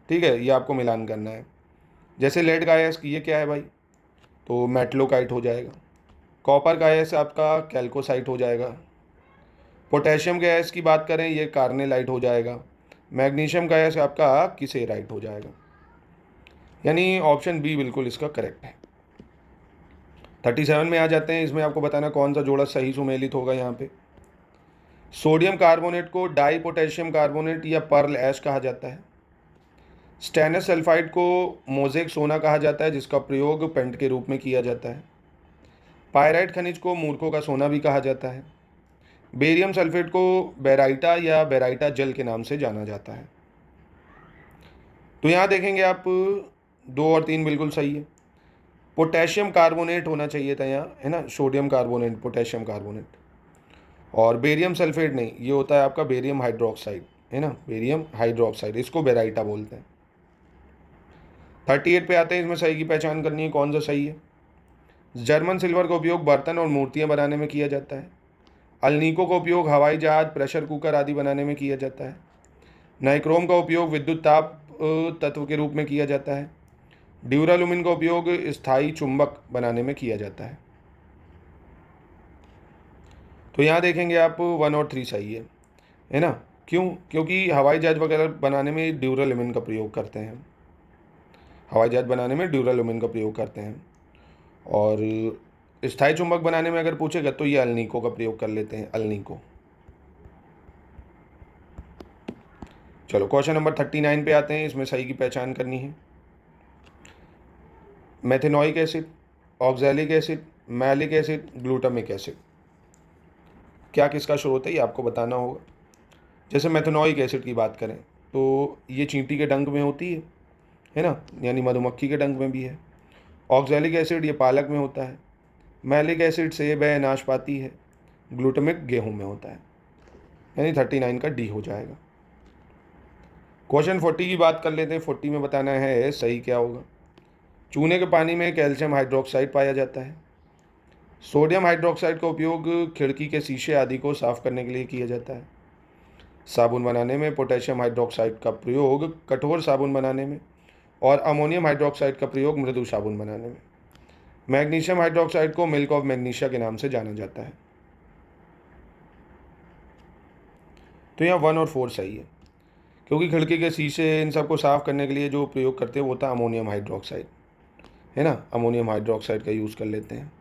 ठीक है, ये आपको मिलान करना है। जैसे लेड का अयस्क ये क्या है भाई? तो मेटलोकाइट हो जाएगा। कॉपर का अयस्क आपका कैल्कोसाइट हो जाएगा। पोटेशियम के अयस्क की बात करें ये कार्नेलाइट हो जाएगा। मैग्नीशियम का अयस्क आपका किसेराइट हो जाएगा। यानी ऑप्शन बी बिल्कुल इसका करेक्ट है। 37 में आ जाते हैं। इसमें आपको बताना कौन सा जोड़ा सही सुमेलित होगा। यहाँ पे सोडियम कार्बोनेट को डाई पोटेशियम कार्बोनेट या पर्ल ऐश कहा जाता है। स्टेनस सल्फाइड को मोज़ेक सोना कहा जाता है जिसका प्रयोग पेंट के रूप में किया जाता है। पायराइट खनिज को मूर्खों का सोना भी कहा जाता है। बेरियम सल्फेट को बेराइटा या बेराइटा जल के नाम से जाना जाता है। तो यहाँ देखेंगे आप 2 और 3 बिल्कुल सही है। पोटेशियम कार्बोनेट होना चाहिए था यहाँ, है ना, सोडियम कार्बोनेट, पोटेशियम कार्बोनेट। और बेरियम सल्फेट नहीं, ये होता है आपका बेरियम हाइड्रोक्साइड, है ना, बेरियम हाइड्रोक्साइड, इसको बेराइटा बोलते हैं। 38 पे आते हैं। इसमें सही की पहचान करनी है, कौन सा सही है। जर्मन सिल्वर का उपयोग बर्तन और मूर्तियाँ बनाने में किया जाता है। अल्नीको का उपयोग हवाई जहाज, प्रेशर कुकर आदि बनाने में किया जाता है। नाइक्रोम का उपयोग विद्युत ताप तत्व के रूप में किया जाता है। ड्यूरालुमिन का उपयोग स्थायी चुंबक बनाने में किया जाता है। तो यहाँ देखेंगे आप 1 और 3 सही है ना। क्यों? क्योंकि हवाई जहाज वगैरह बनाने में ड्यूरालुमिन का प्रयोग करते हैं। हवाई जहाज बनाने में ड्यूरालुमिन का प्रयोग करते हैं। और स्थायी चुंबक बनाने में अगर पूछेगा तो ये अल्नीको का प्रयोग कर लेते हैं, अल्नीको। चलो क्वेश्चन नंबर 39 पे आते हैं। इसमें सही की पहचान करनी है। Methanoic acid, oxalic acid, malic acid, glutamic acid, क्या किसका स्रोत है ये आपको बताना होगा। जैसे मेथेनॉइक एसिड की बात करें तो ये चींटी के डंक में होती है ना, यानी मधुमक्खी के डंक में भी है। ऑक्सैलिक एसिड ये पालक में होता है। मैलिक एसिड सेब है, नाशपाती है। ग्लूटामिक गेहूं में होता है, यानी 39 का डी हो जाएगा। क्वेश्चन 40 की बात कर लेते हैं। 40 में बताना है सही क्या होगा। चूने के पानी में कैल्शियम हाइड्रोक्साइड पाया जाता है। सोडियम हाइड्रोक्साइड का उपयोग खिड़की के शीशे आदि को साफ करने के लिए किया जाता है। साबुन बनाने में पोटेशियम हाइड्रोक्साइड का प्रयोग कठोर साबुन बनाने में, और अमोनियम हाइड्रोक्साइड का प्रयोग मृदु साबुन बनाने में। मैग्नीशियम हाइड्रोक्साइड को मिल्क ऑफ मैग्नीशिया के नाम से जाना जाता है। तो यहाँ 1 और 4 सही है, क्योंकि खिड़की के शीशे इन सबको साफ करने के लिए जो प्रयोग करते हैं वो था अमोनियम हाइड्रोक्साइड, है ना। अमोनियम हाइड्रोक्साइड का यूज़ कर लेते हैं।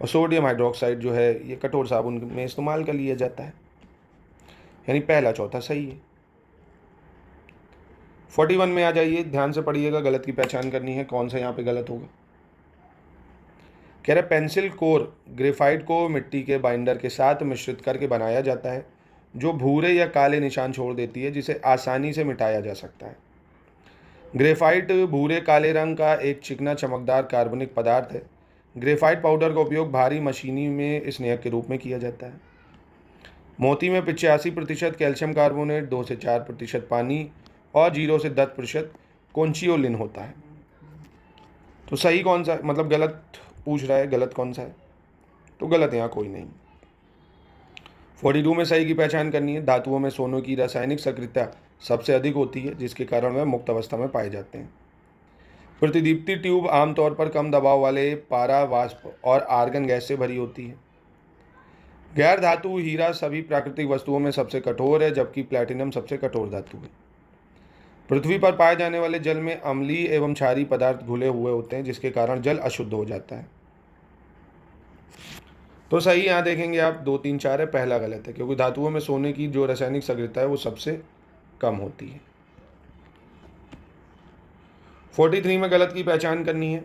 और सोडियम हाइड्रोक्साइड जो है ये कठोर साबुन में इस्तेमाल कर लिया जाता है, यानी पहला चौथा सही है। 41 में आ जाइए, ध्यान से पढ़िएगा, गलत की पहचान करनी है, कौन सा यहाँ पे गलत होगा। कह रहे पेंसिल कोर ग्रेफाइट को मिट्टी के बाइंडर के साथ मिश्रित करके बनाया जाता है, जो भूरे या काले निशान छोड़ देती है, जिसे आसानी से मिटाया जा सकता है। ग्रेफाइट भूरे काले रंग का एक चिकना चमकदार कार्बनिक पदार्थ है। ग्रेफाइट पाउडर का उपयोग भारी मशीनी में स्नेहक के रूप में किया जाता है। मोती में 85% कैल्शियम कार्बोनेट, 2 से 4% पानी और 0 से 10% कोंचियोलिन होता है। तो सही कौन सा, मतलब गलत पूछ रहा है, गलत कौन सा है? तो गलत यहाँ कोई नहीं। 42 में सही की पहचान करनी है। धातुओं में सोने की रासायनिक सक्रियता सबसे अधिक होती है, जिसके कारण वह मुक्त अवस्था में पाए जाते हैं। प्रतिदीप्ति ट्यूब आमतौर पर कम दबाव वाले पारा वाष्प और आर्गन गैस से भरी होती है। गैर धातु हीरा सभी प्राकृतिक वस्तुओं में सबसे कठोर है, जबकि प्लैटिनम सबसे कठोर धातु है। पृथ्वी पर पाए जाने वाले जल में अम्लीय एवं क्षारीय पदार्थ घुले हुए होते हैं, जिसके कारण जल अशुद्ध हो जाता है। तो सही यहाँ देखेंगे आप 2, 3, 4 है, पहला गलत है, क्योंकि धातुओं में सोने की जो रासायनिक सक्रियता है वो सबसे कम होती है। 43 में गलत की पहचान करनी है।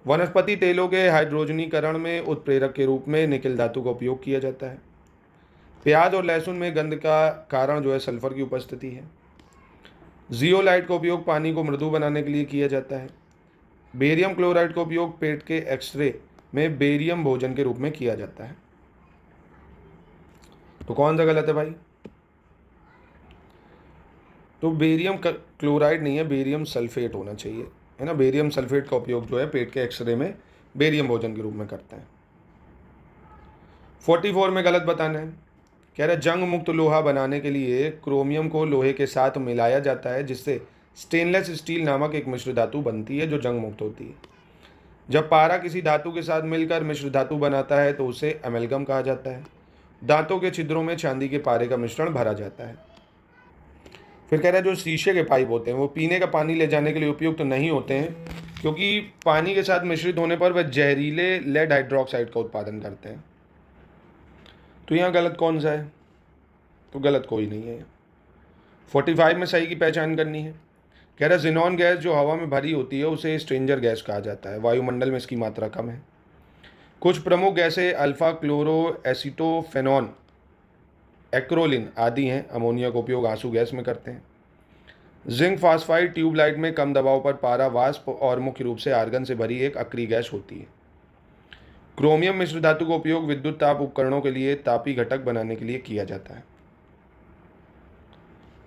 वनस्पति तेलों के हाइड्रोजनीकरण में उत्प्रेरक के रूप में निकेल धातु का उपयोग किया जाता है। प्याज और लहसुन में गंध का कारण जो है सल्फर की उपस्थिति है। जियोलाइट का उपयोग पानी को मृदु बनाने के लिए किया जाता है। बेरियम क्लोराइड का उपयोग पेट के एक्सरे में बेरियम भोजन के रूप में किया जाता है। तो कौन सा गलत है भाई? तो बेरियम क्लोराइड नहीं है, बेरियम सल्फेट होना चाहिए, है ना। बेरियम सल्फेट का उपयोग जो है पेट के एक्सरे में बेरियम भोजन के रूप में करते हैं। 44 में गलत बताना है। कह रहा है जंग मुक्त लोहा बनाने के लिए क्रोमियम को लोहे के साथ मिलाया जाता है, जिससे स्टेनलेस स्टील नामक एक मिश्र धातु बनती है जो जंग मुक्त होती है। जब पारा किसी धातु के साथ मिलकर मिश्र धातु बनाता है तो उसे एमेल्गम कहा जाता है। दांतों के छिद्रों में चांदी के पारे का मिश्रण भरा जाता है। फिर कह रहा है जो शीशे के पाइप होते हैं वो पीने का पानी ले जाने के लिए उपयुक्त नहीं होते हैं, क्योंकि पानी के साथ मिश्रित होने पर वह जहरीले लेड हाइड्रोक्साइड का उत्पादन करते हैं। तो यहाँ गलत कौन सा है? तो गलत कोई नहीं है। 45 में सही की पहचान करनी है। कह रहा है जिनॉन गैस जो हवा में भरी होती है उसे स्ट्रेंजर गैस कहा जाता है। वायुमंडल में इसकी मात्रा कम है। कुछ प्रमुख गैसें अल्फा क्लोरो एसिटोफेनॉन, एक्रोलिन आदि हैं। अमोनिया का उपयोग आंसू गैस में करते हैं। जिंक फास्फाइड ट्यूबलाइट में कम दबाव पर पारा वाष्प और मुख्य रूप से आर्गन से भरी एक अक्रिय गैस होती है। क्रोमियम मिश्र धातु का उपयोग विद्युत ताप उपकरणों के लिए तापी घटक बनाने के लिए किया जाता है।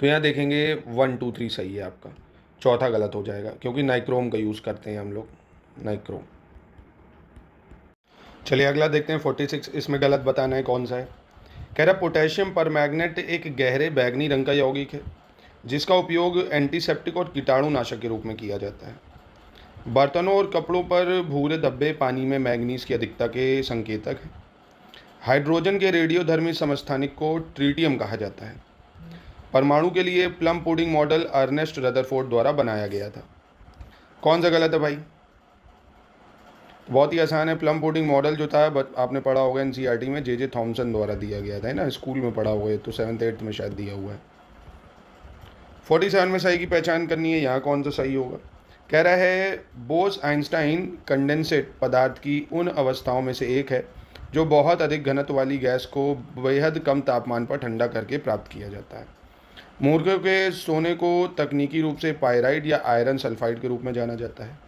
तो यहाँ देखेंगे 1, 2, 3 सही है आपका, चौथा गलत हो जाएगा, क्योंकि नाइक्रोम का यूज़ करते हैं हम लोग, नाइक्रोम। चलिए अगला देखते हैं 46। इसमें गलत बताना है कौन सा है। कह रहा पोटेशियम परमैंगनेट एक गहरे बैगनी रंग का यौगिक है जिसका उपयोग एंटीसेप्टिक और कीटाणुनाशक के रूप में किया जाता है। बर्तनों और कपड़ों पर भूरे धब्बे पानी में मैंगनीज की अधिकता के संकेतक हैं। हाइड्रोजन के रेडियोधर्मी समस्थानिक को ट्रीटियम कहा जाता है। परमाणु के लिए plum pudding model Ernest Rutherford द्वारा बनाया गया था। कौन सा गलत है भाई? बहुत ही आसान है। प्लम पुडिंग मॉडल जो था आपने पढ़ा होगा एनसीईआरटी में, जे थॉमसन द्वारा दिया गया था, है ना, स्कूल में पढ़ा हुआ है, तो 7th 8th में शायद दिया हुआ है। 47 में सही की पहचान करनी है, यहाँ कौन सा सही होगा। कह रहा है बोस आइंस्टाइन कंडेंसेट पदार्थ की उन अवस्थाओं में से एक है जो बहुत अधिक घनत्व वाली गैस को बेहद कम तापमान पर ठंडा करके प्राप्त किया जाता है। मूर्खों के सोने को तकनीकी रूप से पायराइड या आयरन सल्फाइड के रूप में जाना जाता है।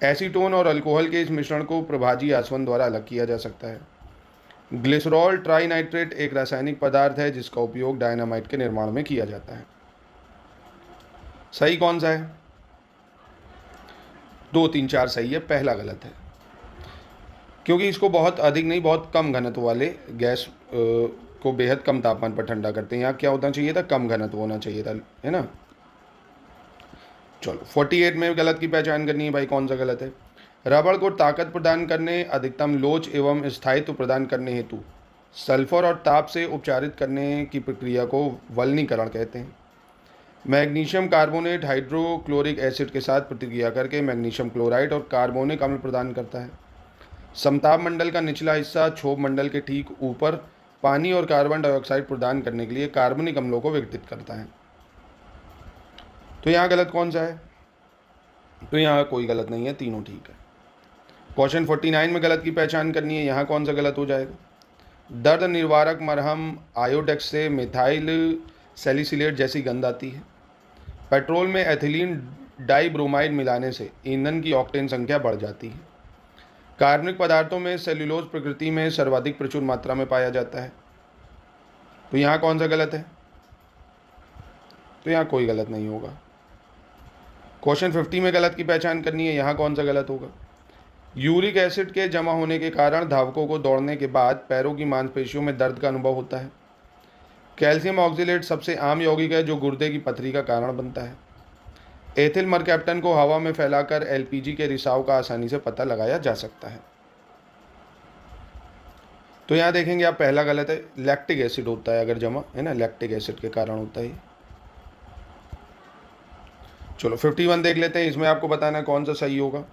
एसीटोन और अल्कोहल के इस मिश्रण को प्रभाजी आसवन द्वारा अलग किया जा सकता है। ग्लिसरॉल ट्राइनाइट्रेट एक रासायनिक पदार्थ है जिसका उपयोग डायनामाइट के निर्माण में किया जाता है। सही कौन सा है? 2 3 4 सही है, पहला गलत है, क्योंकि इसको बहुत अधिक नहीं, बहुत कम घनत्व वाले गैस को बेहद कम तापमान पर ठंडा करते हैं। यहाँ क्या होना चाहिए था? कम घनत्व होना चाहिए था, है ना। चलो 48 में गलत की पहचान करनी है भाई, कौन सा गलत है। रबड़ को ताकत प्रदान करने, अधिकतम लोच एवं स्थायित्व प्रदान करने हेतु सल्फर और ताप से उपचारित करने की प्रक्रिया को वल्नीकरण कहते हैं। मैग्नीशियम कार्बोनेट हाइड्रोक्लोरिक एसिड के साथ प्रतिक्रिया करके मैग्नीशियम क्लोराइड और कार्बोनिक अम्ल प्रदान करता है। समताप मंडल का निचला हिस्सा क्षोभ मंडल के ठीक ऊपर पानी और कार्बन डाइऑक्साइड प्रदान करने के लिए कार्बनिक अम्लों को विघटित करता है। तो यहाँ गलत कौन सा है? तो यहाँ कोई गलत नहीं है, तीनों ठीक है। क्वेश्चन 49 में गलत की पहचान करनी है, यहाँ कौन सा गलत हो जाएगा। दर्द निवारक मरहम आयोडेक्स से मिथाइल सैलिसिलेट जैसी गंध आती है। पेट्रोल में एथिलीन डाइब्रोमाइड मिलाने से ईंधन की ऑक्टेन संख्या बढ़ जाती है। कार्बनिक पदार्थों में सेल्यूलोज प्रकृति में सर्वाधिक प्रचुर मात्रा में पाया जाता है। तो यहाँ कौन सा गलत है? तो यहाँ कोई गलत नहीं होगा। क्वेश्चन 50 में गलत की पहचान करनी है, यहाँ कौन सा गलत होगा। यूरिक एसिड के जमा होने के कारण धावकों को दौड़ने के बाद पैरों की मांसपेशियों में दर्द का अनुभव होता है। कैल्शियम ऑक्सीलेट सबसे आम यौगिक है जो गुर्दे की पथरी का कारण बनता है। एथिल मरकैप्टन को हवा में फैलाकर एलपीजी के रिसाव का आसानी से पता लगाया जा सकता है। तो यहाँ देखेंगे आप, पहला गलत है, लैक्टिक एसिड होता है अगर जमा, है ना, लैक्टिक एसिड के कारण होता है। चलो 51 देख लेते हैं, इसमें आपको बताना है कौन सा सही होगा।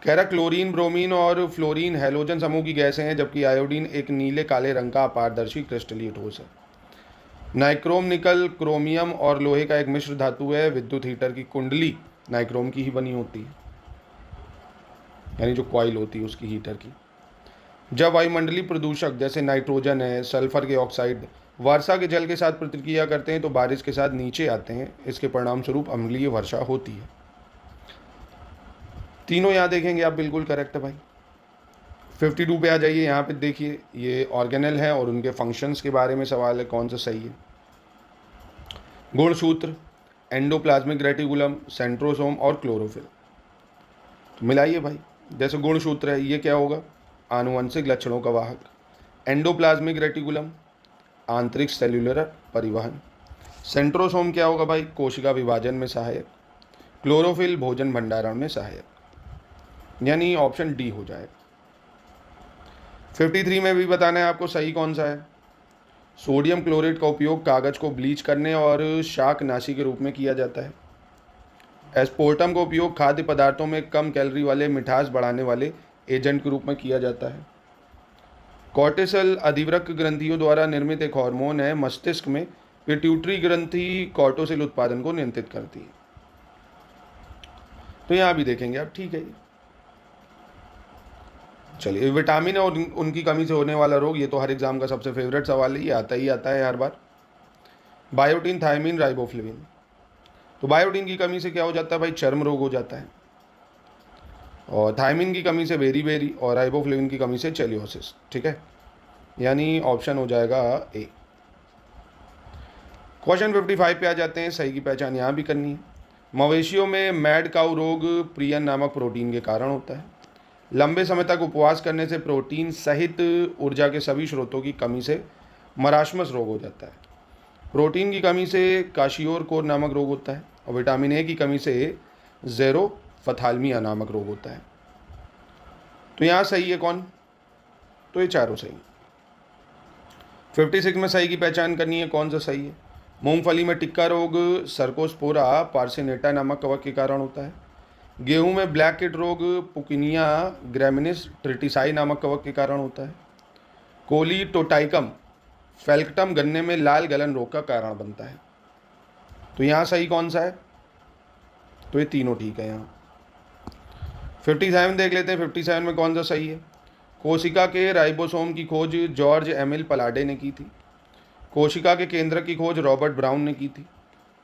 कह रहा क्लोरीन ब्रोमीन और फ्लोरीन हैलोजन समूह की गैसें हैं जबकि आयोडीन एक नीले काले रंग का अपारदर्शी क्रिस्टलीय ठोस है। नाइक्रोम निकल क्रोमियम और लोहे का एक मिश्र धातु है। विद्युत हीटर की कुंडली नाइक्रोम की ही बनी होती है, यानी जो कॉइल होती है उसकी, हीटर की। जब वायुमंडलीय प्रदूषक जैसे नाइट्रोजन है, सल्फर के ऑक्साइड वर्षा के जल के साथ प्रतिक्रिया करते हैं तो बारिश के साथ नीचे आते हैं। इसके परिणाम स्वरूप अम्लीय वर्षा होती है। तीनों यहाँ देखेंगे आप, बिल्कुल करेक्ट है भाई। 52 पे आ जाइए, यहाँ पे देखिए, ये ऑर्गेनेल है और उनके फंक्शंस के बारे में सवाल है, कौन सा सही है। गुणसूत्र, एंडोप्लाज्मिक रेटिकुलम, सेंट्रोसोम और क्लोरोफिल। तो मिलाइए भाई। जैसे गुणसूत्र है, ये क्या होगा? आनुवंशिक लक्षणों का वाहक। एंडोप्लाज्मिक रेटिकुलम आंतरिक सेल्यूलर परिवहन। सेंट्रोसोम क्या होगा भाई? कोशिका विभाजन में सहायक। क्लोरोफिल भोजन भंडारण में सहायक, यानी ऑप्शन डी हो जाएगा। 53 में भी बताना है आपको सही कौन सा है। सोडियम क्लोरेट का उपयोग कागज को ब्लीच करने और शाकनाशी के रूप में किया जाता है। एस्पोर्टम का उपयोग खाद्य पदार्थों में कम कैलोरी वाले मिठास बढ़ाने वाले एजेंट के रूप में किया जाता है। कॉर्टिसल अधिवृक्क ग्रंथियों द्वारा निर्मित एक हार्मोन है। मस्तिष्क में पिट्यूटरी ग्रंथि कॉर्टिसोल उत्पादन को नियंत्रित करती है। तो यहाँ भी देखेंगे आप, ठीक है। चलिए, विटामिन और उनकी कमी से होने वाला रोग, ये तो हर एग्जाम का सबसे फेवरेट सवाल है, ये आता ही आता है हर बार। Biotin, thiamine, riboflavin. तो बायोटिन की कमी से क्या हो जाता है भाई? चर्म रोग हो जाता है। और थायमिन की कमी से बेरी और राइबोफ्लेविन की कमी से चेलियोसिस, ठीक है, यानी ऑप्शन हो जाएगा ए। क्वेश्चन 55 पे आ जाते हैं, सही की पहचान यहाँ भी करनी है। मवेशियों में मैड काउ रोग प्रियन नामक प्रोटीन के कारण होता है। लंबे समय तक उपवास करने से प्रोटीन सहित ऊर्जा के सभी स्रोतों की कमी से मराशमस रोग हो जाता है। प्रोटीन की कमी से काशियोर नामक रोग होता है और विटामिन ए की कमी से ज़ेरोफथालमिया नामक रोग होता है। तो यहाँ सही है कौन? तो ये चारों सही। 56 में सही की पहचान करनी है, कौन सा सही है? मूंगफली में टिक्का रोग सर्कोस्पोरा पार्सिनेटा नामक कवक के कारण होता है। गेहूं में ब्लैक किड रोग पुकिनिया ग्रेमिनिस ट्रिटिसाई नामक कवक के कारण होता है। कोलीटोटाइकम फेल्कटम गन्ने में लाल गलन रोग का कारण बनता है। तो यहाँ सही कौन सा है? तो ये तीनों ठीक है। यहाँ 57 देख लेते हैं। 57 में कौन सा सही है? कोशिका के राइबोसोम की खोज जॉर्ज एमिल पलाडे ने की थी। कोशिका के केंद्रक की खोज रॉबर्ट ब्राउन ने की थी।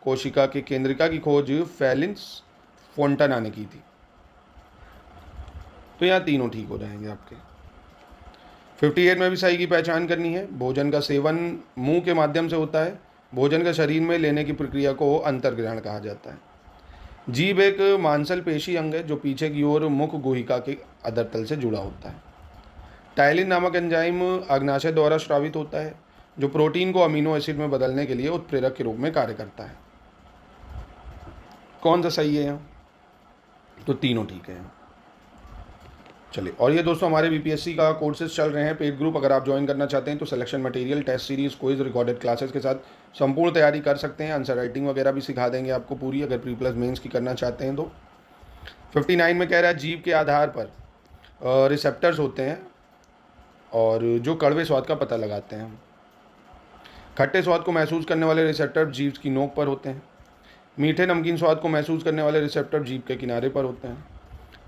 कोशिका के केंद्रिका की खोज फेलिंस फोंटाना ने की थी। तो यहाँ तीनों ठीक हो जाएंगे आपके। 58 में भी सही की पहचान करनी है। भोजन का सेवन मुंह के माध्यम से होता है। भोजन का शरीर में लेने की प्रक्रिया को अंतर्ग्रहण कहा जाता है। जीभ एक मांसलपेशी अंग है जो पीछे की ओर मुख गुहिका के अधरतल से जुड़ा होता है। टाइलिन नामक एंजाइम अग्नाशय द्वारा स्रावित होता है जो प्रोटीन को अमीनो एसिड में बदलने के लिए उत्प्रेरक के रूप में कार्य करता है। कौन सा सही है यहाँ? तो तीनों ठीक है। चलिए, और ये दोस्तों हमारे बीपीएससी का कोर्सेज चल रहे हैं पेड ग्रुप। अगर आप ज्वाइन करना चाहते हैं तो selection material, test series, quiz, recorded classes के साथ संपूर्ण तैयारी कर सकते हैं। आंसर राइटिंग वगैरह भी सिखा देंगे आपको पूरी, अगर प्री प्लस मेंस की करना चाहते हैं तो। 59 में कह रहा है जीभ के आधार पर रिसेप्टर्स होते हैं और जो कड़वे स्वाद का पता लगाते हैं। खट्टे स्वाद को महसूस करने वाले रिसेप्टर जीभ की नोक पर होते हैं। मीठे नमकीन स्वाद को महसूस करने वाले रिसेप्टर जीभ के किनारे पर होते हैं।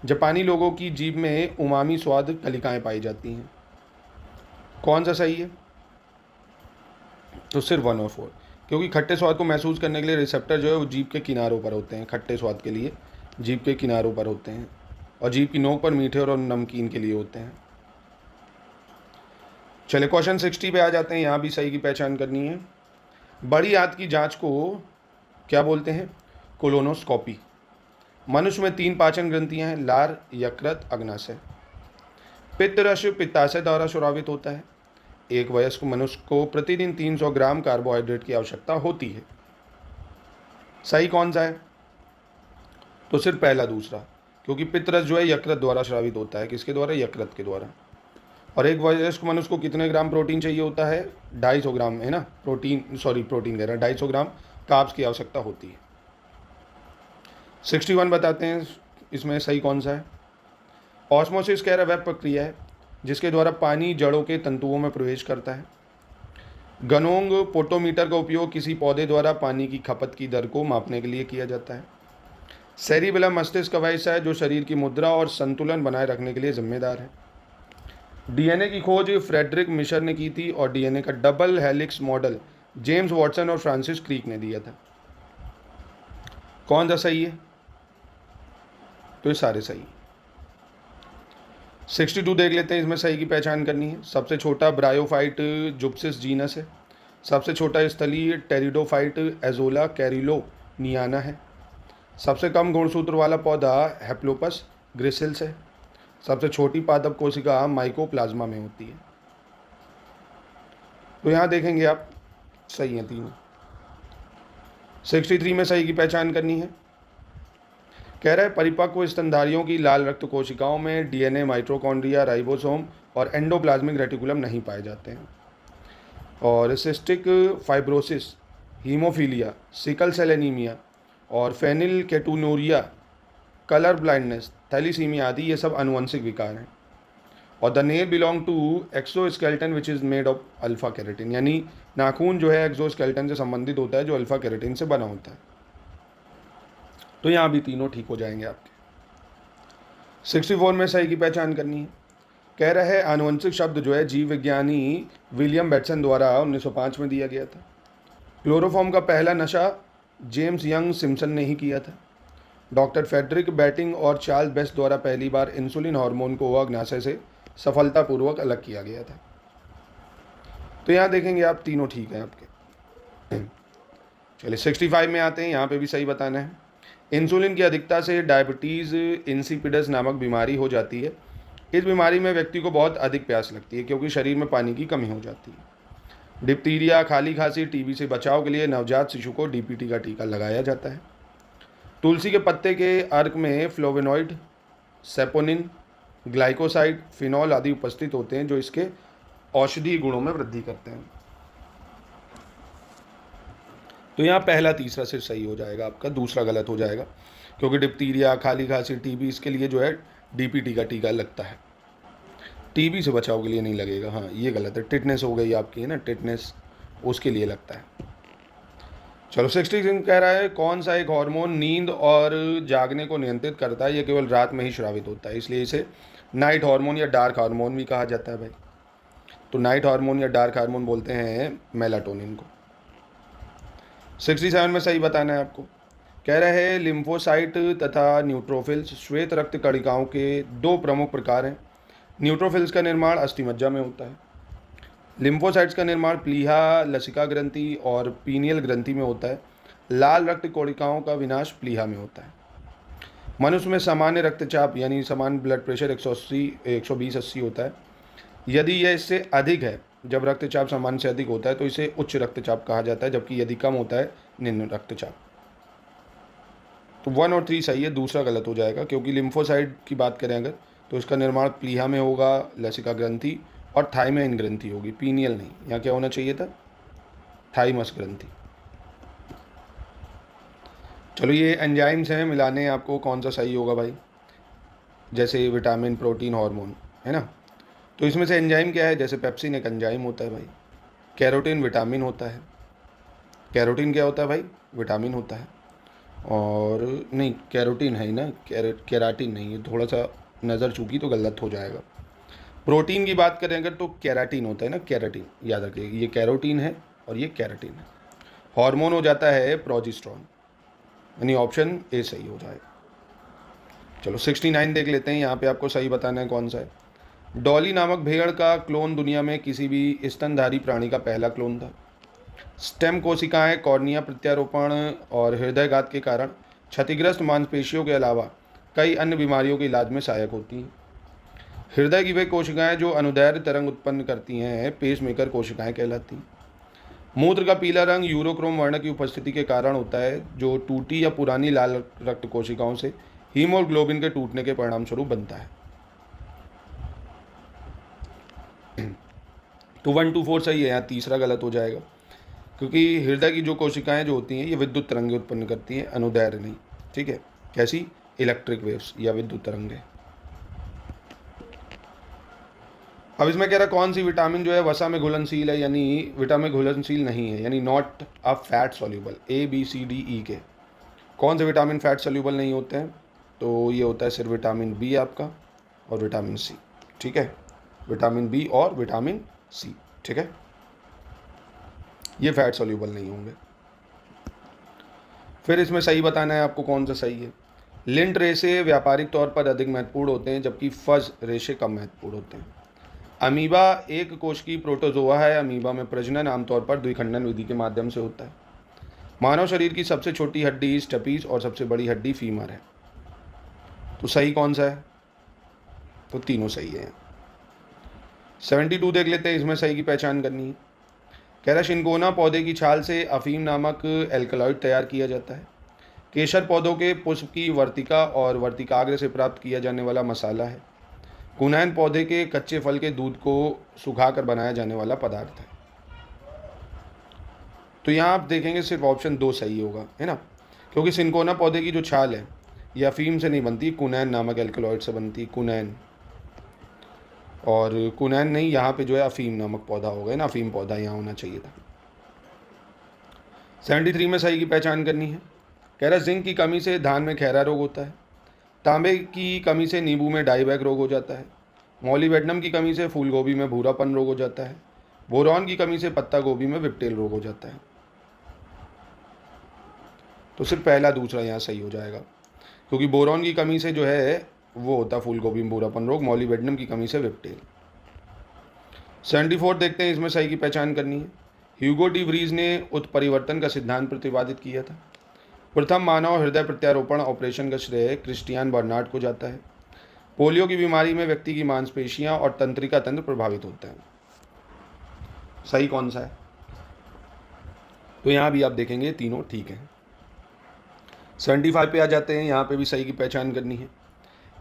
जापानी लोगों की जीभ में उमामी स्वाद कलिकाएं पाई जाती हैं। कौन सा सही है? तो सिर्फ 1 और 4, क्योंकि खट्टे स्वाद को महसूस करने के लिए रिसेप्टर जो है वो जीभ के किनारों पर होते हैं। खट्टे स्वाद के लिए जीभ के किनारों पर होते हैं और जीभ की नोक पर मीठे और नमकीन के लिए होते हैं। चलिए क्वेश्चन 60 पे आ जाते हैं। यहाँ भी सही की पहचान करनी है। बड़ी आंत की जांच को क्या बोलते हैं? कोलोनोस्कोपी। मनुष्य में 3 पाचन ग्रंथियां हैं, लार, यकृत, अग्नाशय। पित्तरस पित्ताशय द्वारा स्रावित होता है। एक वयस्क मनुष्य को प्रतिदिन 300 ग्राम कार्बोहाइड्रेट की आवश्यकता होती है। सही कौन सा है? तो सिर्फ पहला दूसरा, क्योंकि पित्तरस जो है यकृत द्वारा स्रावित होता है। किसके द्वारा? यकृत के द्वारा। और एक वयस्क मनुष्य को कितने ग्राम प्रोटीन चाहिए होता है? 250 ग्राम, है ना? प्रोटीन कह रहा है, 250 ग्राम कार्ब्स की आवश्यकता होती है। 61 बताते हैं इसमें सही कौन सा है? ऑस्मोसिस कह रहा है वह प्रक्रिया है जिसके द्वारा पानी जड़ों के तंतुओं में प्रवेश करता है। गनोंग पोटोमीटर का उपयोग किसी पौधे द्वारा पानी की खपत की दर को मापने के लिए किया जाता है। सेरिबेलम मस्तिष्क का वह हिस्सा है जो शरीर की मुद्रा और संतुलन बनाए रखने के लिए जिम्मेदार है। डीएनए की खोज फ्रेडरिक मिशर ने की थी और डीएनए का double helix model James Watson और फ्रांसिस क्रीक ने दिया था। कौन सा सही है? तो ये सारे सही। 62 देख लेते हैं, इसमें सही की पहचान करनी है। सबसे छोटा ब्रायोफाइट जुप्सिस जीनस है। सबसे छोटा स्थलीय टेरिडोफाइट एजोला कैरिलोनियाना है। सबसे कम गुणसूत्र वाला पौधा हेप्लोपस ग्रिसिल्स है। सबसे छोटी पादप कोशिका माइकोप्लाज्मा में होती है। तो यहाँ देखेंगे आप सही है तीनों। 63 में सही की पहचान करनी है। कह रहा है परिपक्व स्तनधारियों की लाल रक्त कोशिकाओं में डीएनए, माइटोकॉन्ड्रिया, राइबोसोम और एंडोप्लाज्मिक रेटिकुलम नहीं पाए जाते हैं। और cystic fibrosis, haemophilia, sickle cell anaemia और फेनिलकेटोनुरिया, कलर ब्लाइंडनेस, थैलीसीमिया आदि ये सब आनुवंशिक विकार हैं। और the nail belong to exoskeleton which is made of alpha keratin, यानी नाखून जो है एक्सोस्केलेटन से संबंधित होता है जो अल्फा कैरेटिन से बना होता है। तो यहाँ भी तीनों ठीक हो जाएंगे आपके। 64 में सही की पहचान करनी है। कह रहा है आनुवंशिक शब्द जो है जीव विज्ञानी विलियम बेटसन द्वारा 1905 में दिया गया था। क्लोरोफॉर्म का पहला नशा जेम्स यंग सिम्पसन ने ही किया था। डॉक्टर फेडरिक बैटिंग और चार्ल्स बेस्ट द्वारा पहली बार इंसुलिन हार्मोन को अग्नाशय से सफलतापूर्वक अलग किया गया था। तो यहाँ देखेंगे आप तीनों ठीक हैं आपके। चलिए 65 में आते हैं, यहाँ पे भी सही बताना है। इंसुलिन की अधिकता से डायबिटीज़ इंसिपिडस नामक बीमारी हो जाती है इस बीमारी में व्यक्ति को बहुत अधिक प्यास लगती है क्योंकि शरीर में पानी की कमी हो जाती है। डिप्थीरिया, खाली खांसी, टीबी से बचाव के लिए नवजात शिशु को डीपीटी का टीका लगाया जाता है। तुलसी के पत्ते के अर्क में फ्लोवेनॉइड, सेपोनिन, ग्लाइकोसाइड, फिनॉल आदि उपस्थित होते हैं जो इसके औषधीय गुणों में वृद्धि करते हैं। तो यहाँ पहला तीसरा सिर्फ सही हो जाएगा आपका, दूसरा गलत हो जाएगा क्योंकि डिप्थीरिया, खाली खांसी, टीबी इसके लिए जो है डीपीटी का टीका लगता है, टीबी से बचाव के लिए नहीं लगेगा। हाँ ये गलत है। टिटनेस हो गई आपकी है ना, टिटनेस, उसके लिए लगता है। चलो 66 कह रहा है कौन सा एक हार्मोन नींद और जागने को नियंत्रित करता है, ये केवल रात में ही स्रावित होता है, इसलिए इसे नाइट हार्मोन या डार्क हार्मोन भी कहा जाता है भाई। तो नाइट हार्मोन या डार्क हार्मोन बोलते हैं मेलाटोनिन को। 67 में सही बताना है आपको। कह रहे हैं लिम्फोसाइट तथा न्यूट्रोफिल्स श्वेत रक्त कणिकाओं के दो प्रमुख प्रकार हैं। न्यूट्रोफिल्स का निर्माण अस्थिमज्जा में होता है। लिम्फोसाइट्स का निर्माण प्लीहा, लसिका ग्रंथि और पीनियल ग्रंथि में होता है। लाल रक्त कोशिकाओं का विनाश प्लीहा में होता है। मनुष्य में सामान्य रक्तचाप यानी समान ब्लड प्रेशर 120/80 होता है। यदि यह इससे अधिक है, जब रक्तचाप सामान्य से अधिक होता है तो इसे उच्च रक्तचाप कहा जाता है, जबकि यदि कम होता है निम्न रक्तचाप। तो 1 और 3 सही है, दूसरा गलत हो जाएगा क्योंकि लिम्फोसाइट की बात करें अगर तो इसका निर्माण प्लीहा में होगा, लसिका ग्रंथि और थाइमाइन ग्रंथि होगी, पीनियल नहीं। यहाँ क्या होना चाहिए था, थाइमस ग्रंथि। चलो ये एंजाइम्स हैं, मिलाने आपको कौन सा सही होगा भाई, जैसे विटामिन, प्रोटीन, हार्मोन है ना। तो इसमें से एंजाइम क्या है, जैसे पेप्सिन एक एंजाइम होता है भाई। कैरोटीन विटामिन होता है। कैरोटीन क्या होता है भाई, विटामिन होता है। और नहीं कैरोटीन है ही ना, कैराटीन नहीं है, थोड़ा सा नज़र चूकी तो गलत हो जाएगा। प्रोटीन की बात करें अगर तो कैराटीन होता है ना, कैराटीन याद रखिए, ये कैरोटीन है और ये कैराटीन है। हार्मोन हो जाता है प्रोजेस्टेरोन, यानी ऑप्शन ए सही हो जाएगा। चलो 69 देख लेते हैं, यहाँ पे आपको सही बताना है कौन सा है। डॉली नामक भेड़ का क्लोन दुनिया में किसी भी स्तनधारी प्राणी का पहला क्लोन था। स्टेम कोशिकाएं कॉर्निया प्रत्यारोपण और हृदयघात के कारण क्षतिग्रस्त मांसपेशियों के अलावा कई अन्य बीमारियों के इलाज में सहायक होती हैं। हृदय की वे कोशिकाएं जो अनुदैर्ध्य तरंग उत्पन्न करती हैं पेसमेकर कोशिकाएं कहलाती हैं। मूत्र का पीला रंग यूरोक्रोम वर्ण की उपस्थिति के कारण होता है, जो टूटी या पुरानी लाल रक्त कोशिकाओं से हीमोग्लोबिन के टूटने के परिणाम स्वरूप बनता है। तो 1 2 4 सही है, यहाँ तीसरा गलत हो जाएगा क्योंकि हृदय की जो कोशिकाएं जो होती हैं ये विद्युत तरंगें उत्पन्न करती हैं, अनुदैर्ध्य नहीं। ठीक है, कैसी, इलेक्ट्रिक वेव्स या विद्युत तरंगें। अब इसमें कह रहा कौन सी विटामिन जो है वसा में घुलनशील है, यानी विटामिन घुलनशील नहीं है, यानी not a fat soluble. A B C D E के कौन से विटामिन फैट सॉल्यूबल नहीं होते हैं, तो ये होता है सिर्फ विटामिन बी आपका और विटामिन सी। ठीक है, विटामिन बी और विटामिन सी। ठीक है, ये फैट सॉल्यूबल नहीं होंगे। फिर इसमें सही बताना है आपको कौन सा सही है। लिंट रेशे व्यापारिक तौर पर अधिक महत्वपूर्ण होते हैं, जबकि फज रेशे कम महत्वपूर्ण होते हैं। अमीबा एक कोश की प्रोटोजोआ है। अमीबा में प्रजनन आमतौर पर द्विखंडन विधि के माध्यम से होता है। मानव शरीर की सबसे छोटी हड्डी स्टेपीज और सबसे बड़ी हड्डी फीमर है। तो सही कौन सा है, तो तीनों सही है। 72 देख लेते हैं, इसमें सही की पहचान करनी है। कह रहा शिनकोना पौधे की छाल से अफीम नामक एल्कलॉइड तैयार किया जाता है। केसर पौधों के पुष्प की वर्तिका और वर्तिकाग्र से प्राप्त किया जाने वाला मसाला है। कुनैन पौधे के कच्चे फल के दूध को सुखाकर बनाया जाने वाला पदार्थ है। तो यहाँ आप देखेंगे सिर्फ ऑप्शन 2 सही होगा, है ना, क्योंकि सिनकोना पौधे की जो छाल है यह अफीम से नहीं बनती, कुनैन नामक एल्कलॉइड से बनती, कुनैन। और कुनैन नहीं, यहाँ पे जो है अफीम नामक पौधा होगा ना, अफीम पौधा यहाँ होना चाहिए था। 73 में सही की पहचान करनी है। कह रहा जिंक की कमी से धान में खैरा रोग होता है। तांबे की कमी से नींबू में डाईबैक रोग हो जाता है। मॉलीबेडनम की कमी से फूलगोभी में भूरापन रोग हो जाता है। बोरॉन की कमी से पत्ता गोभी में विपटेल रोग हो जाता है। तो सिर्फ पहला दूसरा यहाँ सही हो जाएगा, क्योंकि बोरॉन की कमी से जो है वो होता है फूलगोभी में भूरापन रोग, मॉलीबेडनम की कमी से विपटेल। 74 देखते हैं, इसमें सही की पहचान करनी है। ह्यूगो डी व्रीज ने उत्परिवर्तन का सिद्धांत प्रतिपादित किया था। प्रथम मानव हृदय प्रत्यारोपण ऑपरेशन का श्रेय क्रिस्टियान बर्नार्ड को जाता है। पोलियो की बीमारी में व्यक्ति की मांसपेशियां और तंत्रिका तंत्र प्रभावित होता है। सही कौन सा है? तो यहाँ भी आप देखेंगे तीनों ठीक हैं। 75 पे आ जाते हैं, यहाँ पे भी सही की पहचान करनी है।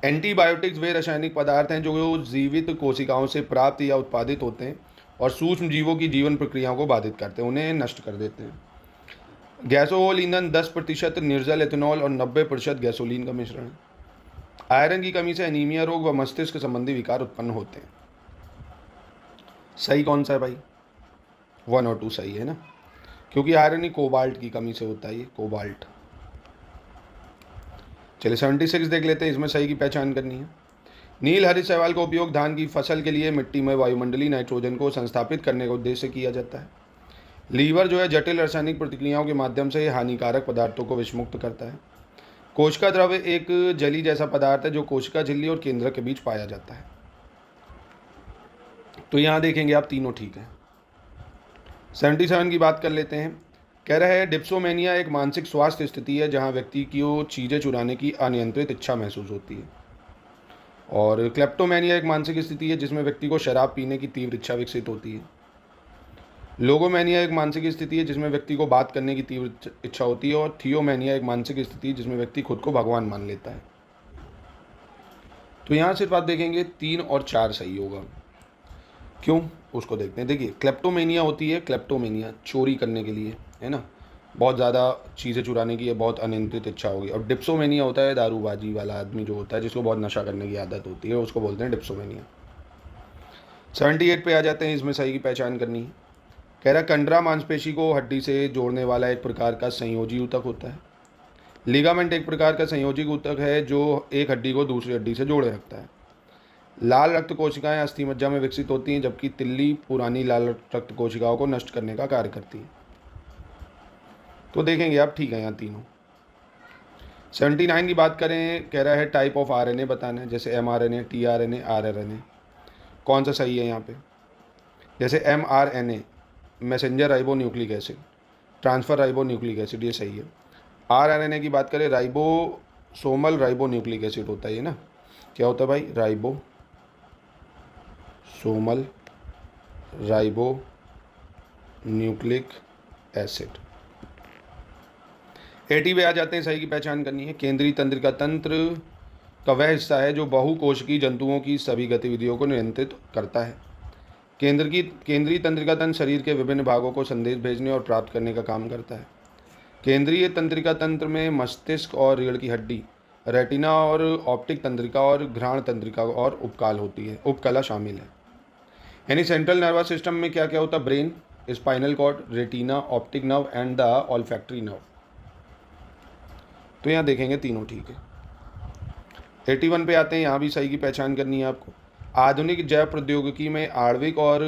एंटीबायोटिक्स वे रासायनिक पदार्थ हैं जो जीवित कोशिकाओं से प्राप्त या उत्पादित होते हैं और सूक्ष्म जीवों की जीवन प्रक्रियाओं को बाधित करते हैं, उन्हें नष्ट कर देते हैं। गैसोहोल ईंधन 10% निर्जल एथेनॉल और 90% गैसोलीन का मिश्रण है। आयरन की कमी से एनीमिया रोग व मस्तिष्क संबंधी विकार उत्पन्न होते हैं। सही कौन सा है भाई? 1 और 2 सही है ना, क्योंकि आयरन ही कोबाल्ट की कमी से होता है, ये कोबाल्ट। चलिए 76 देख लेते हैं, इसमें सही की पहचान करनी है। नील हरित शैवाल का उपयोग धान की फसल के लिए मिट्टी में वायुमंडलीय नाइट्रोजन को संस्थापित करने के उद्देश्य से किया जाता है। लीवर जो है जटिल रासायनिक प्रतिक्रियाओं के माध्यम से हानिकारक पदार्थों को विषमुक्त करता है। कोशिका द्रव्य एक जली जैसा पदार्थ है जो कोशिका झिल्ली और केंद्रक के बीच पाया जाता है। तो यहाँ देखेंगे आप तीनों ठीक है। 77 की बात कर लेते हैं। कह रहा है डिप्सोमेनिया एक मानसिक स्वास्थ्य स्थिति है जहाँ व्यक्ति को चीज़ें चुराने की अनियंत्रित इच्छा महसूस होती है। और क्लेप्टोमेनिया एक मानसिक स्थिति है जिसमें व्यक्ति को शराब पीने की तीव्र इच्छा विकसित होती है। लोगोमेनिया एक मानसिक स्थिति है जिसमें व्यक्ति को बात करने की तीव्र इच्छा होती है। और थियोमेनिया एक मानसिक स्थिति है जिसमें व्यक्ति खुद को भगवान मान लेता है। तो यहाँ सिर्फ आप देखेंगे 3 और 4 सही होगा। क्यों, उसको देखते हैं। देखिए क्लेप्टोमेनिया होती है, क्लेप्टोमेनिया चोरी करने के लिए है ना, बहुत ज़्यादा चीज़ें चुराने की बहुत अनियंत्रित इच्छा होगी। और डिप्सोमेनिया होता है दारूबाजी वाला आदमी जो होता है, जिसको बहुत नशा करने की आदत होती है, उसको बोलते हैं डिप्सोमेनिया। 78 पे आ जाते हैं, इसमें सही की पहचान करनी है। कह रहा कंडरा मांसपेशी को हड्डी से जोड़ने वाला एक प्रकार का संयोजी ऊतक होता है। लिगामेंट एक प्रकार का संयोजी ऊतक है जो एक हड्डी को दूसरी हड्डी से जोड़े रखता है। लाल रक्त कोशिकाएं अस्थिमज्जा में विकसित होती हैं, जबकि तिल्ली पुरानी लाल रक्त कोशिकाओं को नष्ट करने का कार्य करती है। तो देखेंगे आप ठीक है यहाँ तीनों। 79 की बात करें, कह रहा है टाइप ऑफ आरएनए बताना है, जैसे mRNA, tRNA, rRNA। कौन सा सही है यहाँ पे? जैसे mRNA messenger ribo nucleic acid, transfer ribo nucleic acid, ये सही है। rRNA की बात करें, राइबोसोमल राइबो न्यूक्लिक एसिड होता है ये ना। क्या होता है भाई? Ribosomal ribo nucleic acid. 80 पे आ जाते हैं, सही की पहचान करनी है। केंद्रीय तंत्रिका तंत्र का वह हिस्सा है जो बहुकोशिकीय जंतुओं की सभी गतिविधियों को नियंत्रित करता है। केंद्रीय तंत्रिका तंत्र शरीर के विभिन्न भागों को संदेश भेजने और प्राप्त करने का काम करता है। केंद्रीय तंत्रिका तंत्र में मस्तिष्क और रीढ़ की हड्डी, रेटिना और ऑप्टिक तंत्रिका और घ्राण तंत्रिका और उपकला शामिल है। यानी सेंट्रल नर्वस सिस्टम में क्या क्या होता है? Brain, spinal cord, retina, optic nerve and the olfactory nerve. तो यहाँ देखेंगे तीनों ठीक है। 81 पे आते हैं, यहाँ भी सही की पहचान करनी है आपको। आधुनिक जैव प्रौद्योगिकी में आणविक और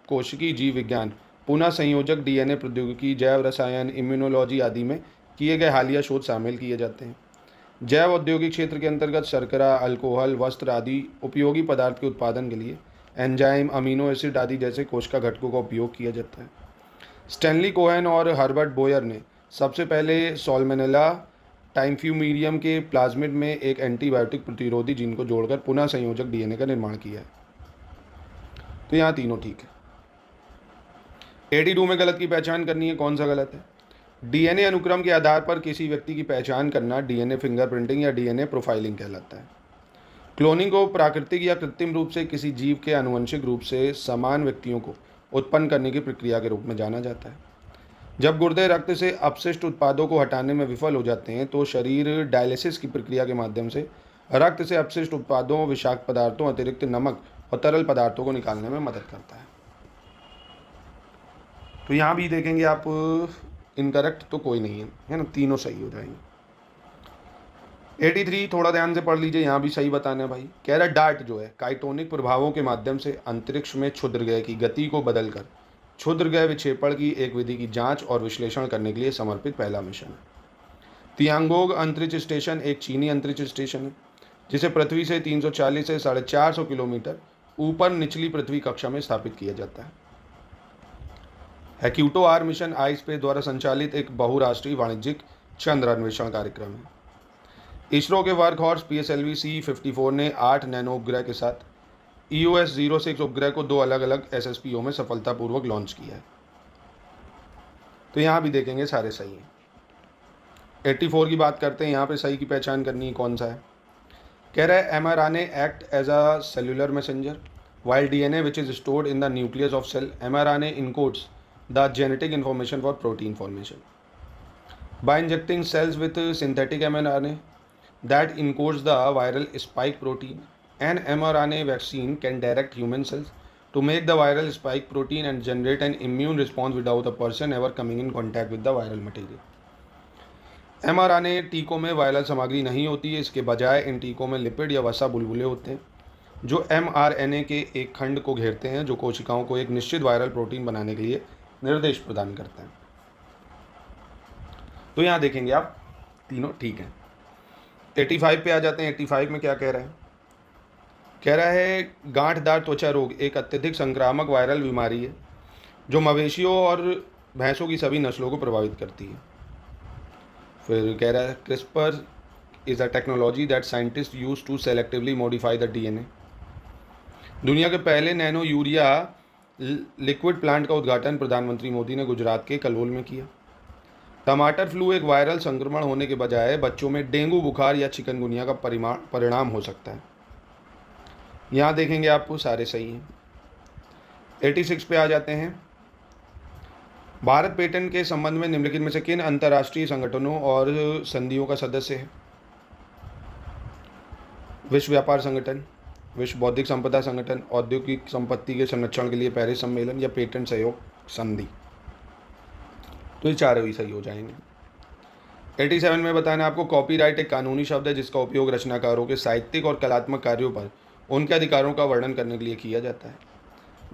कोशिकीय जीव विज्ञान, पुनः संयोजक डीएनए प्रौद्योगिकी, जैव रसायन, इम्यूनोलॉजी आदि में किए गए हालिया शोध शामिल किए जाते हैं। जैव औद्योगिक क्षेत्र के अंतर्गत शर्करा, अल्कोहल, वस्त्र आदि उपयोगी पदार्थ के उत्पादन के लिए एंजाइम, अमीनो एसिड आदि जैसे कोशिका घटकों का उपयोग किया जाता है। स्टैनली कोहेन और हर्बर्ट बोयर ने सबसे पहले सॉल्मोनेला टाइम्फ्यूमीरियम के प्लाज्मिड में एक एंटीबायोटिक प्रतिरोधी जीन को जोड़कर पुनः संयोजक डीएनए का निर्माण किया है। तो यहाँ तीनों ठीक है। 82 में गलत की पहचान करनी है, कौन सा गलत है? डीएनए अनुक्रम के आधार पर किसी व्यक्ति की पहचान करना डीएनए फिंगरप्रिंटिंग या डीएनए प्रोफाइलिंग कहलाता है। क्लोनिंग को प्राकृतिक या कृत्रिम रूप से किसी जीव के आनुवंशिक रूप से समान व्यक्तियों को उत्पन्न करने की प्रक्रिया के रूप में जाना जाता है। जब गुर्दे रक्त से अपशिष्ट उत्पादों को हटाने में विफल हो जाते हैं तो शरीर डायलिसिस की प्रक्रिया के माध्यम से रक्त से अपशिष्ट उत्पादों, विषाक्त पदार्थों, अतिरिक्त नमक और तरल पदार्थों को निकालने में मदद करता है। तो यहाँ भी देखेंगे आप इनकरेक्ट तो कोई नहीं है ना, तीनों सही हो जाएंगे। 83 थोड़ा ध्यान से पढ़ लीजिए, यहाँ भी सही बताना है भाई। कह रहा डार्ट जो है काइटोनिक प्रभावों के माध्यम से अंतरिक्ष में क्षुद्रग्रह की गति को बदलकर क्षुद्रग्रह विक्षेपण की एक विधि की जांच और विश्लेषण करने के लिए समर्पित पहला मिशन है। तियांगोंग अंतरिक्ष स्टेशन एक चीनी अंतरिक्ष स्टेशन है जिसे पृथ्वी से 340 से 450 किलोमीटर ऊपर निचली पृथ्वी कक्षा में स्थापित किया जाता है। हैक्यूटो आर मिशन आईस्पेस द्वारा संचालित एक बहुराष्ट्रीय वाणिज्यिक चंद्र अन्वेषण कार्यक्रम है। इसरो के वर्क हॉर्स PSLV C-54 ने 8 नैनो उपग्रह के साथ EOS-06 उपग्रह को 2 अलग अलग SSPO में सफलतापूर्वक लॉन्च किया है। तो यहाँ भी देखेंगे सारे सही हैं। 84 की बात करते हैं, यहाँ पे सही की पहचान करनी है कौन सा है। कह रहा है mRNA act as a cellular messenger while DNA which is stored in the nucleus of cell. mRNA encodes the genetic information for protein formation. By injecting cells with synthetic mRNA that encodes the viral spike protein, an mRNA vaccine can direct human cells to make the viral spike protein and generate an immune response without a person ever coming in contact with the viral material. mRNA टीकों में वायरल सामग्री नहीं होती है, इसके बजाय इन टीकों में लिपिड या वसा बुलबुले होते हैं जो mRNA के एक खंड को घेरते हैं, जो कोशिकाओं को एक निश्चित वायरल प्रोटीन बनाने के लिए निर्देश प्रदान करते हैं। तो यहाँ देखेंगे आप तीनों ठीक हैं। 85 पे आ जाते हैं। 85 में क्या कह रहा है? कह रहा है गांठदार त्वचा रोग एक अत्यधिक संक्रामक वायरल बीमारी है जो मवेशियों और भैंसों की सभी नस्लों को प्रभावित करती है। फिर कह रहा है CRISPR is a technology that scientist use to selectively modify the DNA। दुनिया के पहले नैनो यूरिया लिक्विड प्लांट का उद्घाटन प्रधानमंत्री मोदी ने गुजरात के कलोल में किया। टमाटर फ्लू एक वायरल संक्रमण होने के बजाय बच्चों में डेंगू बुखार या चिकनगुनिया का परिणाम हो सकता है। यहाँ देखेंगे आपको सारे सही हैं। 86 पे आ जाते हैं। भारत पेटेंट के संबंध में निम्नलिखित में से किन अंतर्राष्ट्रीय संगठनों और संधियों का सदस्य है? विश्व व्यापार संगठन, विश्व बौद्धिक संपदा संगठन, औद्योगिक संपत्ति के संरक्षण के लिए पेरिस सम्मेलन या पेटेंट सहयोग संधि। तो ये चारों ही सही हो जाएंगे। 87 में बताना आपको कॉपीराइट एक कानूनी शब्द है जिसका उपयोग रचनाकारों के साहित्यिक और कलात्मक कार्यों पर उनके अधिकारों का वर्णन करने के लिए किया जाता है।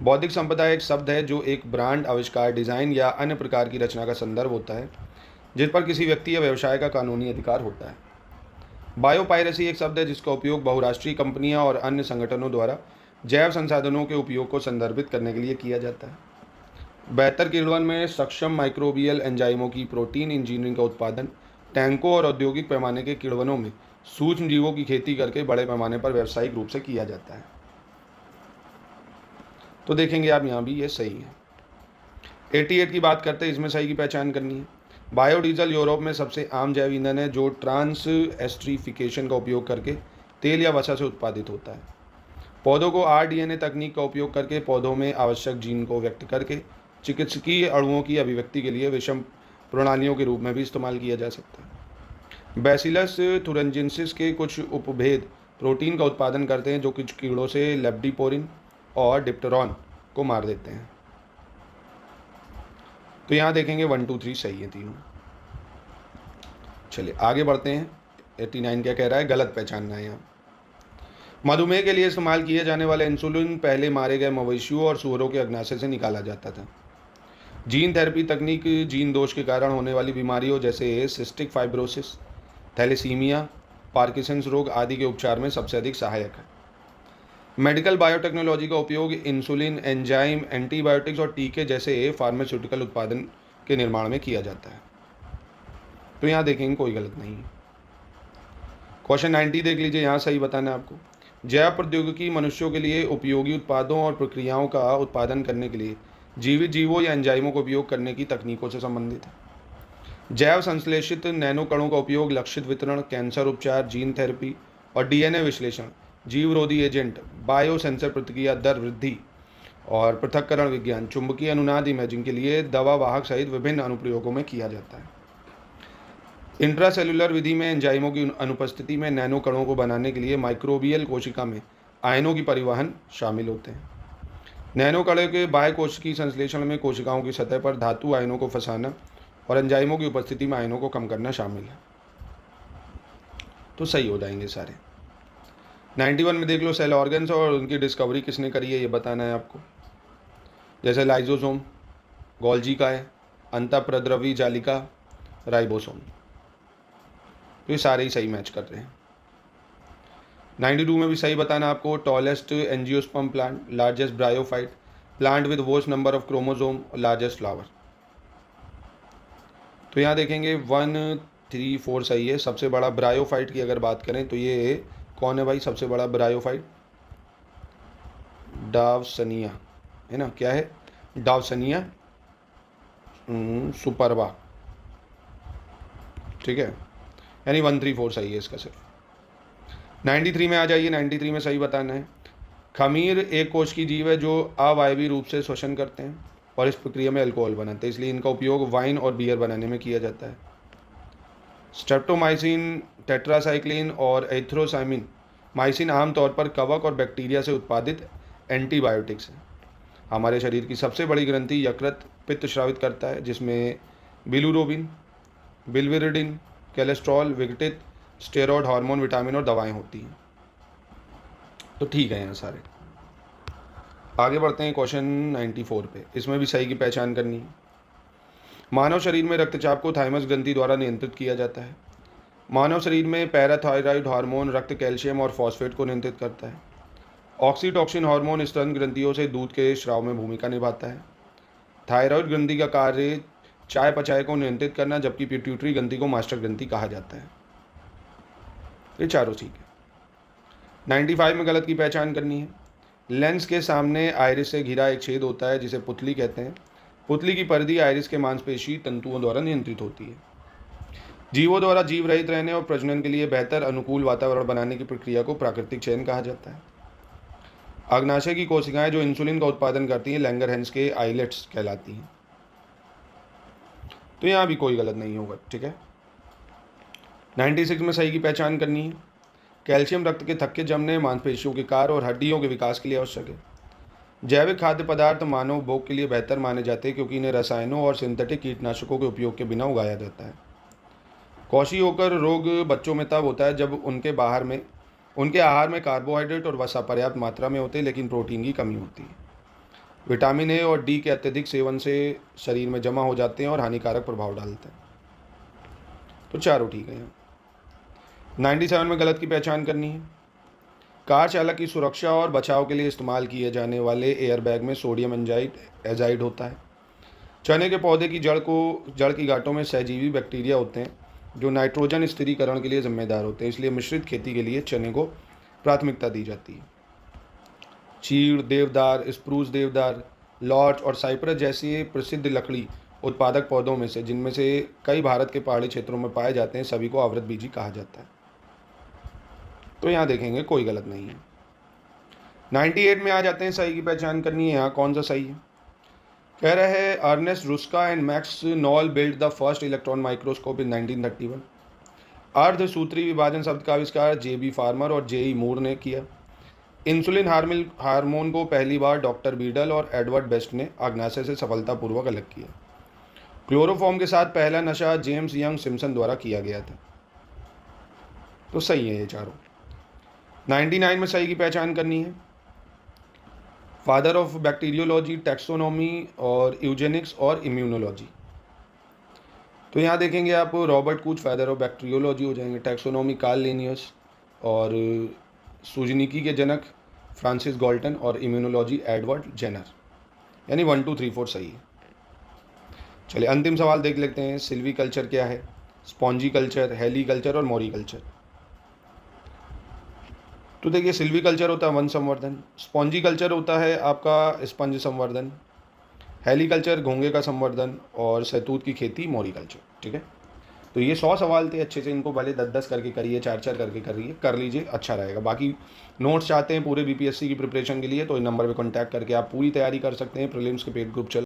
बौद्धिक संपदा एक शब्द है जो एक ब्रांड, आविष्कार, डिज़ाइन या अन्य प्रकार की रचना का संदर्भ होता है जिस पर किसी व्यक्ति या व्यवसाय का कानूनी अधिकार होता है। बायोपायरेसी एक शब्द है जिसका उपयोग बहुराष्ट्रीय कंपनियां और अन्य संगठनों द्वारा जैव संसाधनों के उपयोग को संदर्भित करने के लिए किया जाता है। बेहतर किण्वन में सक्षम माइक्रोबियल एंजाइमों की प्रोटीन इंजीनियरिंग का उत्पादन टैंकों और औद्योगिक पैमाने के किण्वनों में सूक्ष्म जीवों की खेती करके बड़े पैमाने पर व्यावसायिक रूप से किया जाता है। तो देखेंगे आप यहाँ भी ये सही है। 88 की बात करते हैं, इसमें सही की पहचान करनी है। बायोडीजल यूरोप में सबसे आम जैव ईंधन है जो ट्रांस एस्ट्रीफिकेशन का उपयोग करके तेल या वसा से उत्पादित होता है। पौधों को rDNA तकनीक का उपयोग करके पौधों में आवश्यक जीन को व्यक्त करके चिकित्सकीय अणुओं की अभिव्यक्ति के लिए विषम प्रणालियों के रूप में भी इस्तेमाल किया जा सकता है। बैसिलस थुरिंजिनसिस के कुछ उपभेद प्रोटीन का उत्पादन करते हैं जो कुछ कीड़ों से लेप्टिपोरिन और डिप्टेरॉन को मार देते हैं। तो यहाँ देखेंगे 1 2 3 सही है तीनों। चलिए आगे बढ़ते हैं। 89 क्या कह रहा है? गलत पहचानना है यहाँ। मधुमेह के लिए इस्तेमाल किए जाने वाले इंसुलिन पहले मारे गए मवेशियों और सूअरों के अग्नाशय से निकाला जाता था। जीन थेरेपी तकनीक जीन दोष के कारण होने वाली बीमारियों जैसे सिस्टिक फाइब्रोसिस, थैलेसीमिया, पार्किंसंस रोग आदि के उपचार में सबसे अधिक सहायक है। मेडिकल बायोटेक्नोलॉजी का उपयोग इंसुलिन, एंजाइम, एंटीबायोटिक्स और टीके जैसे फार्मास्यूटिकल उत्पादन के निर्माण में किया जाता है। तो यहाँ देखेंगे कोई गलत नहीं है। क्वेश्चन 90 देख लीजिए, यहाँ सही बताना है आपको। जैव प्रौद्योगिकी मनुष्यों के लिए उपयोगी उत्पादों और प्रक्रियाओं का उत्पादन करने के लिए जीवित जीवों या एंजाइमों का उपयोग करने की तकनीकों से संबंधित है। जैव संश्लेषित नैनो कणों का उपयोग लक्षित वितरण, कैंसर उपचार, जीन थेरेपी और DNA विश्लेषण, जीवरोधी एजेंट, बायोसेंसर प्रतिक्रिया दर वृद्धि और पृथक्करण विज्ञान, चुंबकीय अनुनाद इमेजिंग के लिए दवा वाहक सहित विभिन्न अनुप्रयोगों में किया जाता है। इंट्रासेलुलर विधि में एंजाइमों की अनुपस्थिति में नैनो कणों को बनाने के लिए माइक्रोबियल कोशिका में आयनों की परिवहन शामिल होते हैं। नैनो कणों के बाह्य कोशिकीय संश्लेषण में कोशिकाओं की सतह पर धातु आयनों को फंसाना और एंजाइमों की उपस्थिति में आयनों को कम करना शामिल है। तो सही हो जाएंगे सारे। 91 में देख लो, सेल ऑर्गन्स और उनकी डिस्कवरी किसने करी है ये बताना है आपको। जैसे लाइजोसोम गोल्जी का है, अंतःप्रद्रवी जालिका राइबोसोम। तो ये सारे ही सही मैच कर रहे हैं। 92 में भी सही बताना आपको। Tallest angiosperm plant, largest bryophyte, plant with most number of chromosome, largest flower. तो यहाँ देखेंगे 1 3 4 सही है। सबसे बड़ा ब्रायोफाइट की अगर बात करें तो ये कौन है भाई, सबसे बड़ा ब्रायोफाइट? डावसनिया है ना, क्या है? डावसनिया सुपरबा, ठीक है। यानी 1 3 4 सही है इसका सिर्फ। 93 में आ जाइए, 93 में सही बताना है। खमीर एक कोश की जीव है जो अवायवीय रूप से श्वसन करते हैं और इस प्रक्रिया में अल्कोहल बनाते हैं, इसलिए इनका उपयोग वाइन और बियर बनाने में किया जाता है। स्ट्रेप्टोमाइसिन, टेट्रासाइक्लिन और एथ्रोसाइमिन माइसिन आमतौर पर कवक और बैक्टीरिया से उत्पादित एंटीबायोटिक्स हैं। हमारे शरीर की सबसे बड़ी ग्रंथि यकृत पित्त स्रावित करता है, जिसमें बिलुरोबिन, बिल्विरिडिन, कोलेस्ट्रॉल, विघटित स्टेरॉयड हार्मोन, विटामिन और दवाएं होती हैं। तो ठीक है यहाँ सारे। आगे बढ़ते हैं क्वेश्चन 94 पे। इसमें भी सही की पहचान करनी है। मानव शरीर में रक्तचाप को थाइमस ग्रंथि द्वारा नियंत्रित किया जाता है। मानव शरीर में पैराथायरॉइड हार्मोन रक्त कैल्शियम और फॉस्फेट को नियंत्रित करता है। ऑक्सीटोसिन हार्मोन स्तन ग्रंथियों से दूध के स्राव में भूमिका निभाता है। थायराइड ग्रंथि का कार्य चाय पचाय को नियंत्रित करना, जबकि पिट्यूटरी ग्रंथि को मास्टर ग्रंथि कहा जाता है। ये चारों ठीक है। 95 में गलत की पहचान करनी है। लेंस के सामने आइरिस से घिरा एक छेद होता है जिसे पुतली कहते हैं। पुतली की परिधि आइरिस के मांसपेशी तंतुओं द्वारा नियंत्रित होती है। जीवों द्वारा जीव रहित रहने और प्रजनन के लिए बेहतर अनुकूल वातावरण बनाने की प्रक्रिया को प्राकृतिक चयन कहा जाता है। अग्नाशय की कोशिकाएं जो इंसुलिन का उत्पादन करती हैं लैंगरहैंस के आइलेट्स कहलाती हैं। तो यहाँ भी कोई गलत नहीं होगा, ठीक है। 96 में सही की पहचान करनी है। कैल्शियम रक्त के थक्के जमने, मांसपेशियों के कार्य और हड्डियों के विकास के लिए आवश्यक है। जैविक खाद्य पदार्थ मानव उपभोग के लिए बेहतर माने जाते हैं क्योंकि इन्हें रसायनों और सिंथेटिक कीटनाशकों के उपयोग के बिना उगाया जाता है। क्वोशियोकर रोग बच्चों में तब होता है जब उनके आहार में कार्बोहाइड्रेट और वसा पर्याप्त मात्रा में होते हैं लेकिन प्रोटीन की कमी होती है। विटामिन ए और डी के अत्यधिक सेवन से शरीर में जमा हो जाते हैं और हानिकारक प्रभाव डालते हैं। तो चारों ठीक है। 97 में गलत की पहचान करनी है। कार चालक की सुरक्षा और बचाव के लिए इस्तेमाल किए जाने वाले एयरबैग में सोडियम एजाइड होता है। चने के पौधे की जड़ की गांठों में सहजीवी बैक्टीरिया होते हैं जो नाइट्रोजन स्थिरीकरण के लिए जिम्मेदार होते हैं, इसलिए मिश्रित खेती के लिए चने को प्राथमिकता दी जाती है। चीड़, देवदार, स्प्रूस देवदार, लॉर्च और साइप्रस जैसी प्रसिद्ध लकड़ी उत्पादक पौधों में से, जिनमें से कई भारत के पहाड़ी क्षेत्रों में पाए जाते हैं, सभी को आवृतबीजी कहा जाता है। तो यहाँ देखेंगे कोई गलत नहीं है। 98 में आ जाते हैं, सही की पहचान करनी है। यहाँ कौन सा सही है? कह रहे हैं Ernest Ruska and Max Knoll build the first electron microscope in 1931। अर्धसूत्री विभाजन शब्द का आविष्कार जेबी फार्मर और जेई मूर ने किया। इंसुलिन हार्मोन को पहली बार डॉक्टर बीडल और एडवर्ड बेस्ट ने अग्नाशय से सफलतापूर्वक अलग किया। क्लोरोफॉर्म के साथ पहला नशा जेम्स यंग सिम्पसन द्वारा किया गया था। तो सही है ये चारों। 99 में सही की पहचान करनी है। फादर ऑफ बैक्टीरियोलॉजी, टैक्सोनॉमी और यूजेनिक्स और इम्यूनोलॉजी। तो यहाँ देखेंगे आप Robert Cooch father of bacteriology हो जाएंगे, टैक्सोनॉमी कार्ल लिनियस और सूजनिकी के जनक फ्रांसिस गॉल्टन और इम्यूनोलॉजी एडवर्ड जेनर। यानी 1 2 3 4 सही है। चलिए अंतिम सवाल देख लेते हैं। सिल्वी कल्चर क्या है? स्पॉन्जी कल्चर, हेली कल्चर और मोरी कल्चर। तो देखिए सिल्वी कल्चर होता है वन संवर्धन, स्पॉन्जी कल्चर होता है आपका स्पंज संवर्धन, हेली कल्चर घोंगे का संवर्धन और शहतूत की खेती मोरी कल्चर, ठीक है। तो ये 100 सवाल थे, अच्छे से इनको भले 10-10 करके करिए, 4-4 करके करिए, कर लीजिए, अच्छा रहेगा। बाकी नोट्स चाहते हैं पूरे बीपीएससी की प्रिपरेशन के लिए तो इस नंबर पे कांटेक्ट करके आप पूरी तैयारी कर सकते हैं। प्रीलिम्स के पेड ग्रुप चल